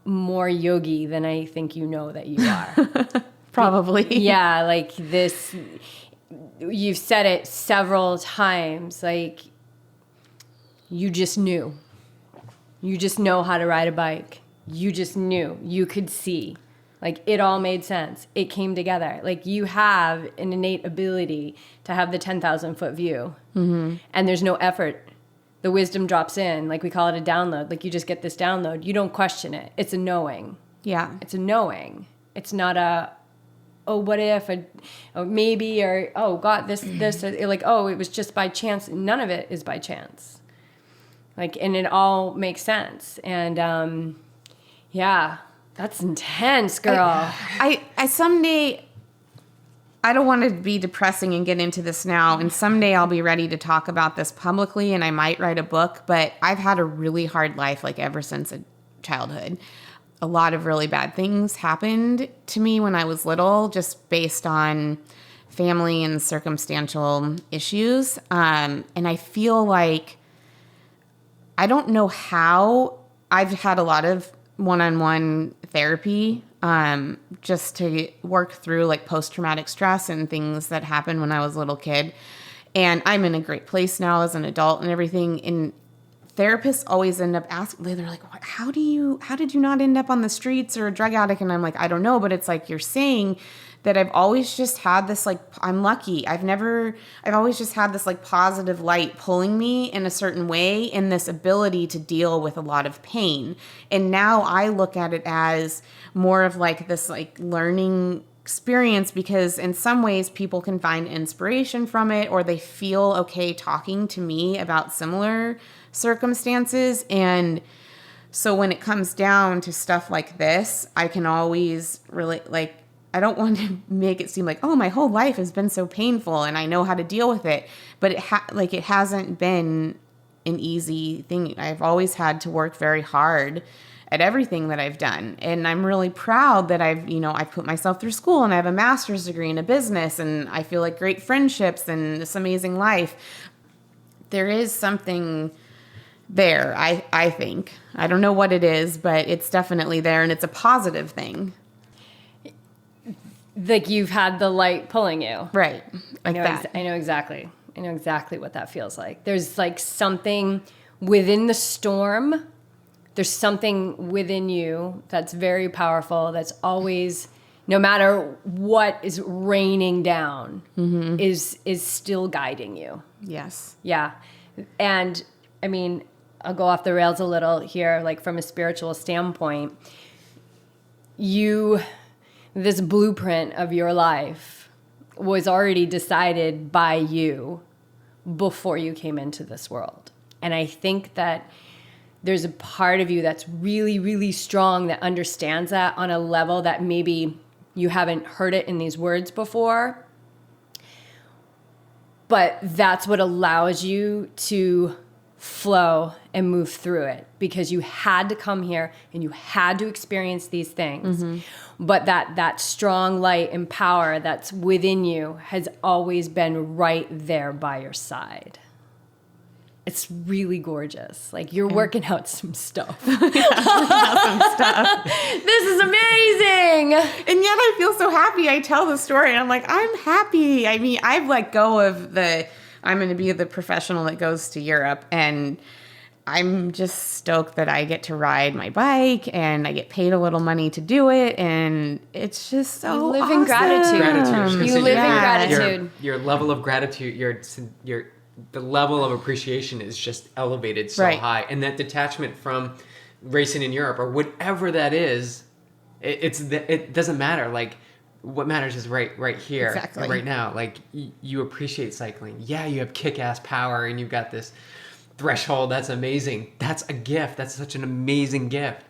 more yogi than I think you know that you are.
Probably.
Yeah, like this, you've said it several times, like you just knew. You just know how to ride a bike. You just knew. You could see. Like, it all made sense. It came together. Like, you have an innate ability to have the 10,000-foot view. Mm-hmm. And there's no effort. The wisdom drops in. Like, we call it a download. Like, you just get this download. You don't question it. It's a knowing.
Yeah.
It's a knowing. It's not a, oh, what if, or maybe, or, oh, God, this, or, like, oh, it was just by chance. None of it is by chance. Like, and it all makes sense. And, yeah, that's intense, girl.
I someday, I don't want to be depressing and get into this now. And someday I'll be ready to talk about this publicly and I might write a book, but I've had a really hard life, like ever since childhood. A lot of really bad things happened to me when I was little, just based on family and circumstantial issues. And I feel like I don't know how. I've had a lot of one-on-one therapy just to work through like post-traumatic stress and things that happened when I was a little kid. And I'm in a great place now as an adult and everything. And therapists always end up asking, they're like, how did you not end up on the streets or a drug addict? And I'm like, I don't know. But it's like, you're saying that I've always just had this, like, I'm lucky. I've always just had this like positive light pulling me in a certain way and this ability to deal with a lot of pain. And now I look at it as more of like this like learning experience, because in some ways people can find inspiration from it, or they feel okay talking to me about similar circumstances. And so when it comes down to stuff like this, I can always really like, I don't want to make it seem like, oh, my whole life has been so painful and I know how to deal with it. But it hasn't been an easy thing. I've always had to work very hard at everything that I've done. And I'm really proud that I've put myself through school and I have a master's degree in a business and I feel like great friendships and this amazing life. There is something there, I think. I don't know what it is, but it's definitely there and it's a positive thing.
Like you've had the light pulling you.
Right.
I know exactly what that feels like. There's like something within the storm. There's something within you that's very powerful, that's always, no matter what is raining down, is still guiding you.
Yes.
Yeah. And I mean, I'll go off the rails a little here, like from a spiritual standpoint. This blueprint of your life was already decided by you before you came into this world. And I think that there's a part of you that's really, really strong that understands that on a level that maybe you haven't heard it in these words before. But that's what allows you to flow and move through it, because you had to come here and you had to experience these things. But that strong light and power that's within you has always been right there by your side. It's really gorgeous. Like you're working out some stuff. This is amazing.
And yet I feel so happy. I tell the story and I'm like, I'm happy. I mean, I've let go of I'm going to be the professional that goes to Europe, and I'm just stoked that I get to ride my bike and I get paid a little money to do it. And it's just so
You live
awesome.
in gratitude. You live in gratitude.
Your level of gratitude, the level of appreciation is just elevated so high. And that detachment from racing in Europe or whatever that is, it doesn't matter. Like, what matters is right here,
exactly.
Right now. Like, you appreciate cycling. Yeah, you have kick-ass power and you've got this threshold. That's amazing. That's a gift. That's such an amazing gift.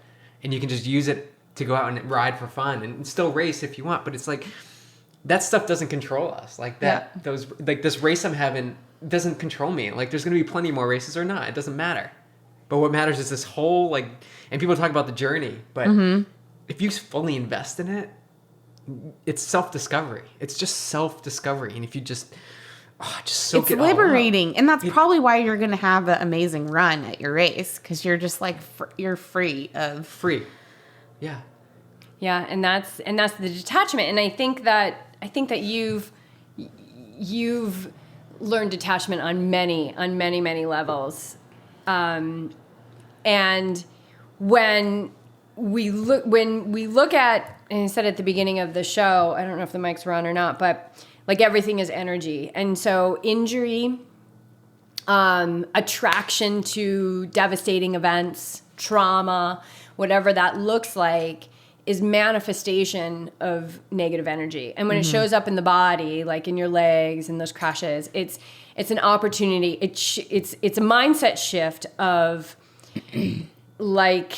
And you can just use it to go out and ride for fun and still race if you want. But it's like, that stuff doesn't control us. Like that, this race I'm having doesn't control me. Like, there's going to be plenty more races or not. It doesn't matter. But what matters is this whole, like, and people talk about the journey, but if you fully invest in it, it's self-discovery. It's just self-discovery. And if you just soak it all up.
It's liberating. And that's probably why you're going to have an amazing run at your race, because you're just like, you're free.
Yeah.
Yeah. And that's the detachment. And I think that you've learned detachment on many levels. And when we look at, and I said at the beginning of the show, I don't know if the mics were on or not, but like everything is energy. And so injury, attraction to devastating events, trauma, whatever that looks like, is manifestation of negative energy. And when it shows up in the body, like in your legs and those crashes, it's an opportunity. It's a mindset shift of like,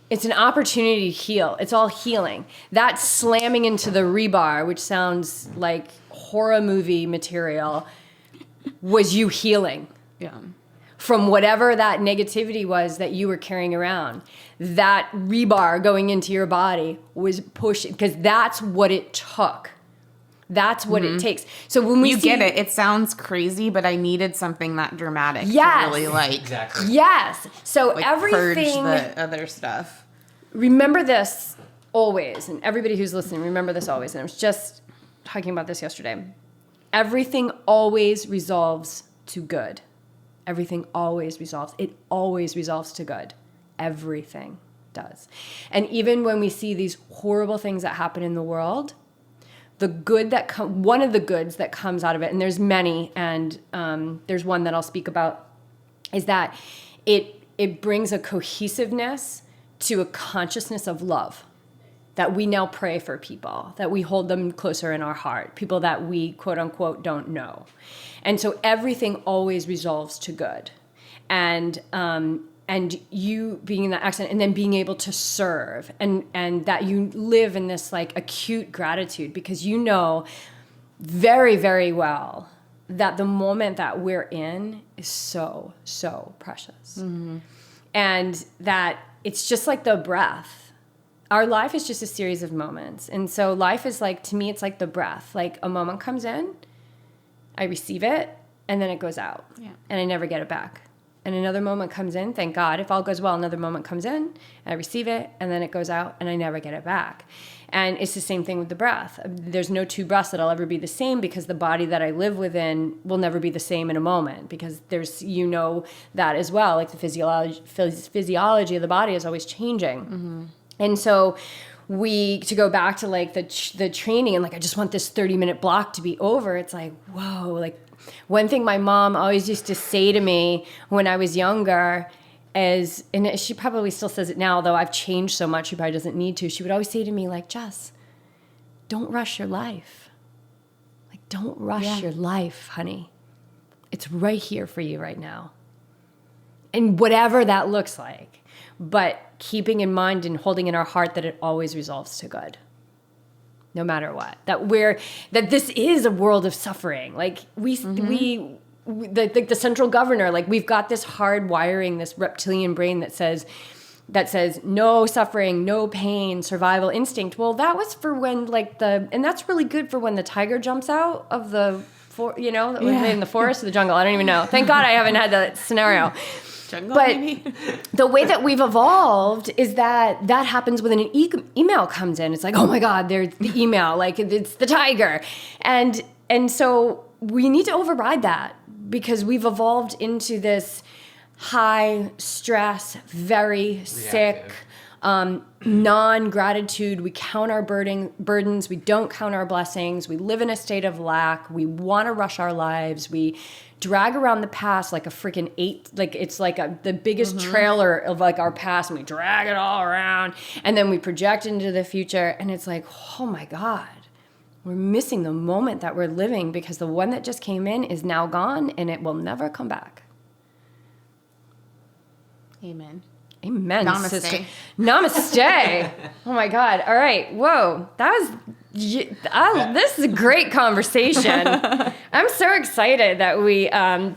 It's an opportunity to heal. It's all healing. That slamming into the rebar, which sounds like horror movie material, was you healing.
Yeah.
From whatever that negativity was that you were carrying around. That rebar going into your body was pushing, because that's what it took. That's what it takes. So when we
get it. It sounds crazy, but I needed something that dramatic to really
Exactly.
Yes. So
purge
everything.
the other stuff.
Remember this always, and everybody who's listening, remember this always. And I was just talking about this yesterday. Everything always resolves to good. Everything always resolves. It always resolves to good. Everything does. And even when we see these horrible things that happen in the world, the good that one of the goods that comes out of it, and there's many, and there's one that I'll speak about, is that it brings a cohesiveness to a consciousness of love, that we now pray for people, that we hold them closer in our heart, people that we quote unquote don't know. And so everything always resolves to good. And you being in that accident and then being able to serve, and that you live in this like acute gratitude, because you know very, very well that the moment that we're in is so, so precious. Mm-hmm. And that it's just like the breath. Our life is just a series of moments. And so life is like, to me, it's like the breath. Like a moment comes in, I receive it, and then it goes out. Yeah. And I never get it back. And another moment comes in, thank God, if all goes well, another moment comes in, and I receive it, and then it goes out, and I never get it back. And it's the same thing with the breath. There's no two breaths that'll ever be the same, because the body that I live within will never be the same in a moment, because there's, that as well, like the physiology of the body is always changing. Mm-hmm. And so to go back to like the training, and like, I just want this 30-minute block to be over. It's like, whoa, like one thing my mom always used to say to me when I was younger is, and she probably still says it now, though I've changed so much, she probably doesn't need to. She would always say to me, like, Jess, don't rush your life. Like, don't rush your life, honey. It's right here for you right now. And whatever that looks like. But keeping in mind and holding in our heart that it always resolves to good. No matter what. That this is a world of suffering. Like, the central governor, like, we've got this hard wiring, this reptilian brain that says no suffering, no pain, survival instinct. Well, that was for when and that's really good for when the tiger jumps out of the in the forest or the jungle. I don't even know. Thank God I haven't had that scenario. Jungle, but maybe. The way that we've evolved is that happens when an email comes in. It's like, oh my God, there's the email, like it's the tiger. And so we need to override that, because we've evolved into this high stress, very sick, non-gratitude. We count our burdens. We don't count our blessings. We live in a state of lack. We want to rush our lives. We drag around the past like a freaking it's like the biggest trailer of like our past, and we drag it all around, and then we project into the future, and it's like, oh my God, we're missing the moment that we're living, because the one that just came in is now gone, and it will never come back.
Amen.
Namaste. Sister. Namaste. Oh my God. All right. Whoa. This is a great conversation. I'm so excited that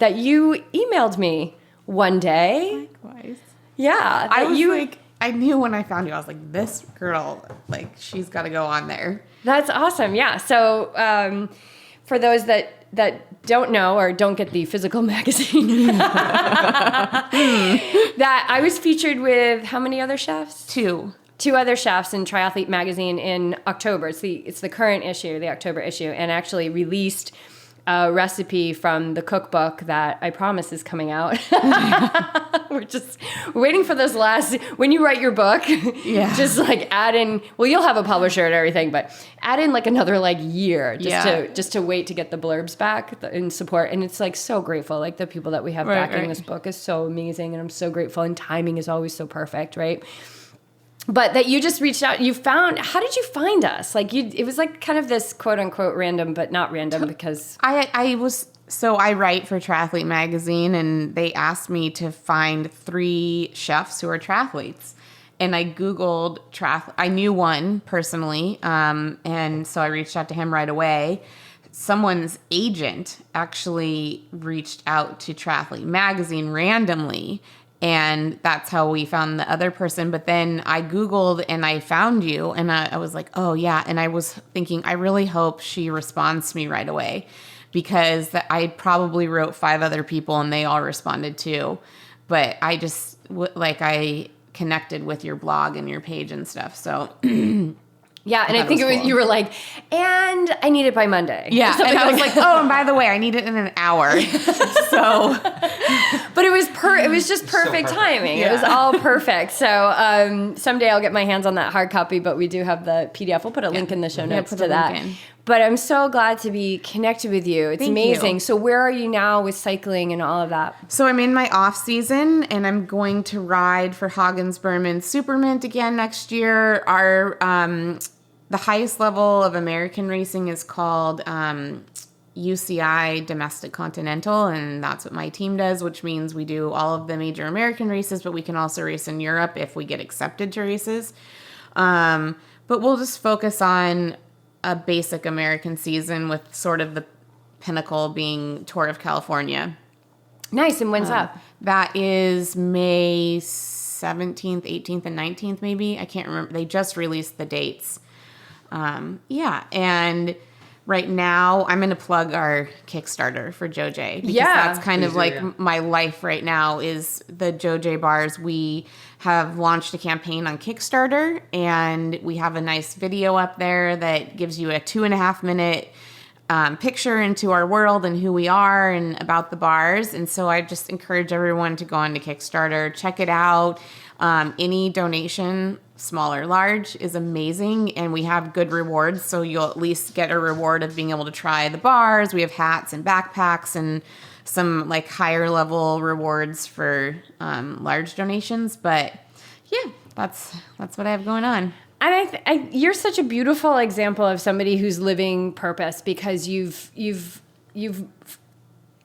that you emailed me one day.
Likewise.
Yeah.
I knew when I found you, I was like, this girl, like, she's got to go on there.
That's awesome. Yeah. So for those that don't know or don't get the physical magazine, that I was featured with how many other chefs? Two other chefs in Triathlete magazine in October. It's the current issue, the October issue, and actually released a recipe from the cookbook that I promise is coming out. We're just waiting for those when you write your book, just like add in, well, you'll have a publisher and everything, but add in like another year just to wait to get the blurbs back in support. And it's like so grateful. Like the people that we have backing this book is so amazing, and I'm so grateful, and timing is always so perfect, right? But that you just reached out, how did you find us? It was like kind of this quote unquote random, but not random, because
I write for Triathlete magazine, and they asked me to find 3 chefs who are triathletes. and I Googled triathlon. I knew one personally, and so I reached out to him right away. Someone's agent actually reached out to Triathlete Magazine randomly, and that's how we found the other person. But then I Googled and I found you, and I was like, oh yeah. And I was thinking, I really hope she responds to me right away, because I probably wrote 5 other people and they all responded too. But I just, I connected with your blog and your page and stuff. So
yeah, and I think
cool.
you were like, and I need it by Monday.
Yeah, and I was like, oh, and by the way, I need it in an hour. So,
but it was just perfect timing. Yeah. It was all perfect. So someday I'll get my hands on that hard copy, but we do have the PDF. We'll put a link in the show notes to that. But I'm so glad to be connected with you. It's amazing. So where are you now with cycling and all of that?
So I'm in my off season, and I'm going to ride for Hagens Berman Supermint again next year. Our the highest level of American racing is called UCI Domestic Continental, and that's what my team does, which means we do all of the major American races, but we can also race in Europe if we get accepted to races. But we'll just focus on a basic American season, with sort of the pinnacle being Tour of California.
Nice. And when's that?
That is May 17th, 18th, and 19th, maybe. I can't remember. They just released the dates. And right now I'm going to plug our Kickstarter for JoJe, because that's kind of like my life right now is the JoJe Bars. We have launched a campaign on Kickstarter, and we have a nice video up there that gives you a 2.5 minute picture into our world and who we are and about the bars. And so I just encourage everyone to go on to Kickstarter, check it out. Any donation, small or large, is amazing, and we have good rewards. So you'll at least get a reward of being able to try the bars. We have hats and backpacks and some like higher level rewards for large donations. But yeah, that's what I have going on.
And you're such a beautiful example of somebody who's living purpose, because you've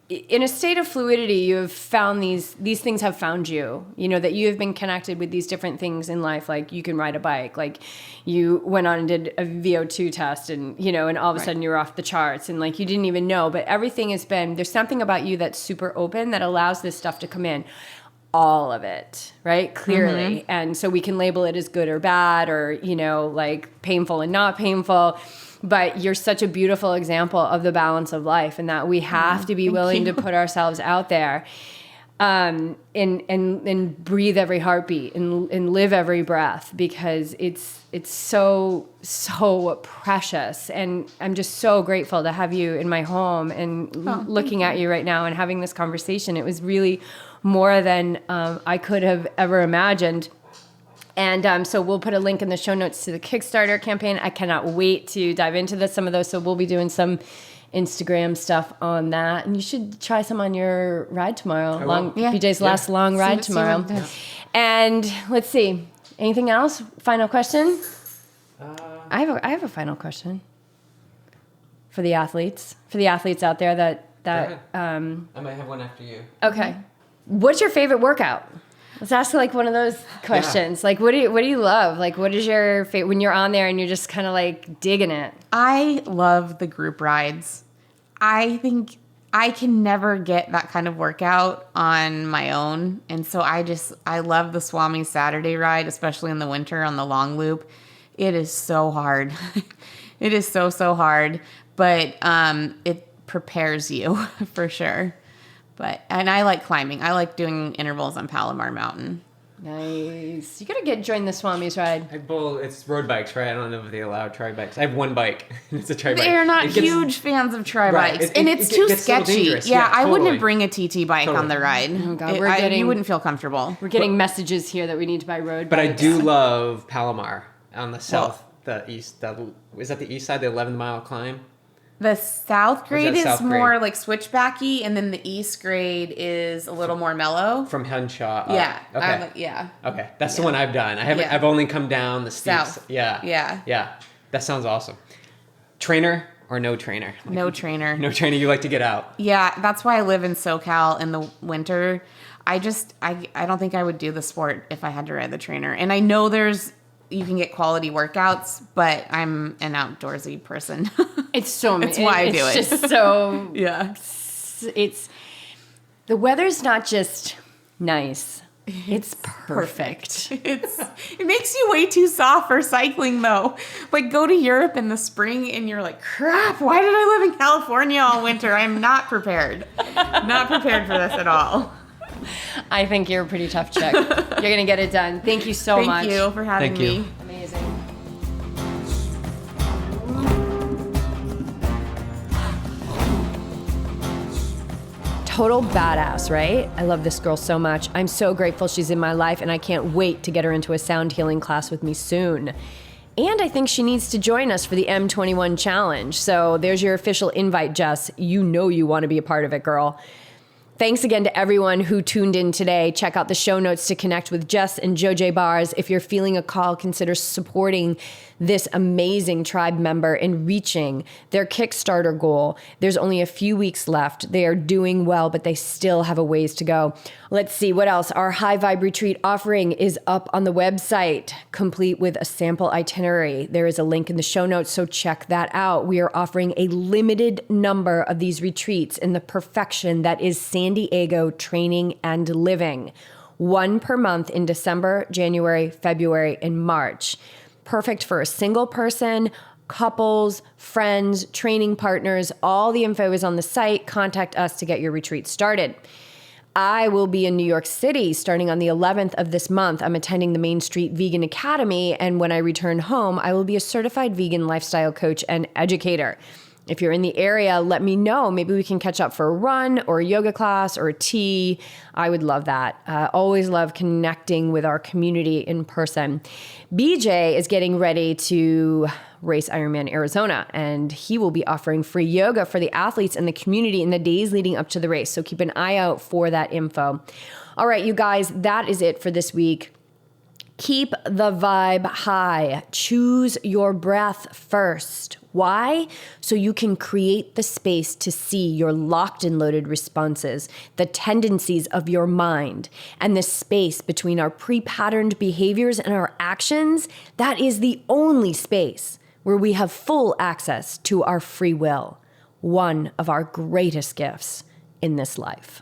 in a state of fluidity, you have found these things have found you, that you have been connected with these different things in life. Like you can ride a bike, like you went on and did a VO2 test, and, and all of a sudden you're off the charts, and like you didn't even know, but everything has been, there's something about you that's super open that allows this stuff to come in. All of it, right? Clearly. Mm-hmm. And so we can label it as good or bad, or, like painful and not painful. But you're such a beautiful example of the balance of life, and that we have to be willing to put ourselves out there and breathe every heartbeat and live every breath, because it's so precious. And I'm just so grateful to have you in my home and looking at you right now and having this conversation. It was really more than I could have ever imagined. And so we'll put a link in the show notes to the Kickstarter campaign. I cannot wait to dive into some of those. So we'll be doing some Instagram stuff on that. And you should try some on your ride tomorrow. BJ's last long ride tomorrow. And let's see. Anything else? Final question? I have a final question for the athletes. For the athletes out there that
I might have one after you.
Okay. What's your favorite workout? Let's ask like one of those questions. Yeah. Like, what do you love? Like, what is your favorite when you're on there and you're just kind of like digging it?
I love the group rides. I think I can never get that kind of workout on my own. And so I love the Swami Saturday ride, especially in the winter on the long loop. It is so hard. It is so hard, but it prepares you for sure. And I like climbing. I like doing intervals on Palomar Mountain.
Nice. You gotta join the Swami's ride.
It's road bikes, right? I don't know if they allow tri bikes. I have one bike. It's a tri bike.
They're not huge fans of tri bikes, and it's too sketchy. Yeah, I wouldn't bring a TT bike on the ride.
Oh God,
you wouldn't feel comfortable.
We're getting messages here that we need to buy road bikes.
But I do love Palomar on the south, the east. Is that the east side? The 11-mile climb.
The south grade is more like switchbacky, and then the east grade is a little more mellow.
From Henshaw.
Yeah.
Okay. Okay. That's the one I've done. I've only come down the steeps.
South.
Yeah. That sounds awesome. Trainer or no trainer?
No trainer.
No trainer. You like to get out.
Yeah. That's why I live in SoCal in the winter. I don't think I would do the sport if I had to ride the trainer. And I know you can get quality workouts, but I'm an outdoorsy person.
It's so
It's why I do it.
It's just so
Yeah.
It's the weather's not just nice. It's perfect.
It makes you way too soft for cycling though. Like go to Europe in the spring and you're like, crap, why did I live in California all winter? I'm not prepared. Not prepared for this at all.
I think you're a pretty tough chick. You're going to get it done. Thank you so much.
Thank you for having me.
Amazing. Total badass, right? I love this girl so much. I'm so grateful she's in my life, and I can't wait to get her into a sound healing class with me soon. And I think she needs to join us for the M21 challenge. So there's your official invite, Jess. You know you want to be a part of it, girl. Thanks again to everyone who tuned in today. Check out the show notes to connect with Jess and JoJe Bars. If you're feeling a call, consider supporting this amazing tribe member in reaching their Kickstarter goal. There's only a few weeks left. They are doing well, but they still have a ways to go. Let's see what else. Our High Vibe Retreat offering is up on the website, complete with a sample itinerary. There is a link in the show notes, so check that out. We are offering a limited number of these retreats in the perfection that is San Diego training and living. 1 per month in December, January, February, and March. Perfect for a single person, couples, friends, training partners. All the info is on the site. Contact us to get your retreat started. I will be in New York City starting on the 11th of this month. I'm attending the Main Street Vegan Academy, and when I return home, I will be a certified vegan lifestyle coach and educator. If you're in the area, let me know. Maybe we can catch up for a run or a yoga class or a tea. I would love that. Always love connecting with our community in person. BJ is getting ready to race Ironman Arizona, and he will be offering free yoga for the athletes and the community in the days leading up to the race. So keep an eye out for that info. All right, you guys, that is it for this week. Keep the vibe high. Choose your breath first. Why? So you can create the space to see your locked and loaded responses, the tendencies of your mind, and the space between our pre-patterned behaviors and our actions. That is the only space where we have full access to our free will, one of our greatest gifts in this life.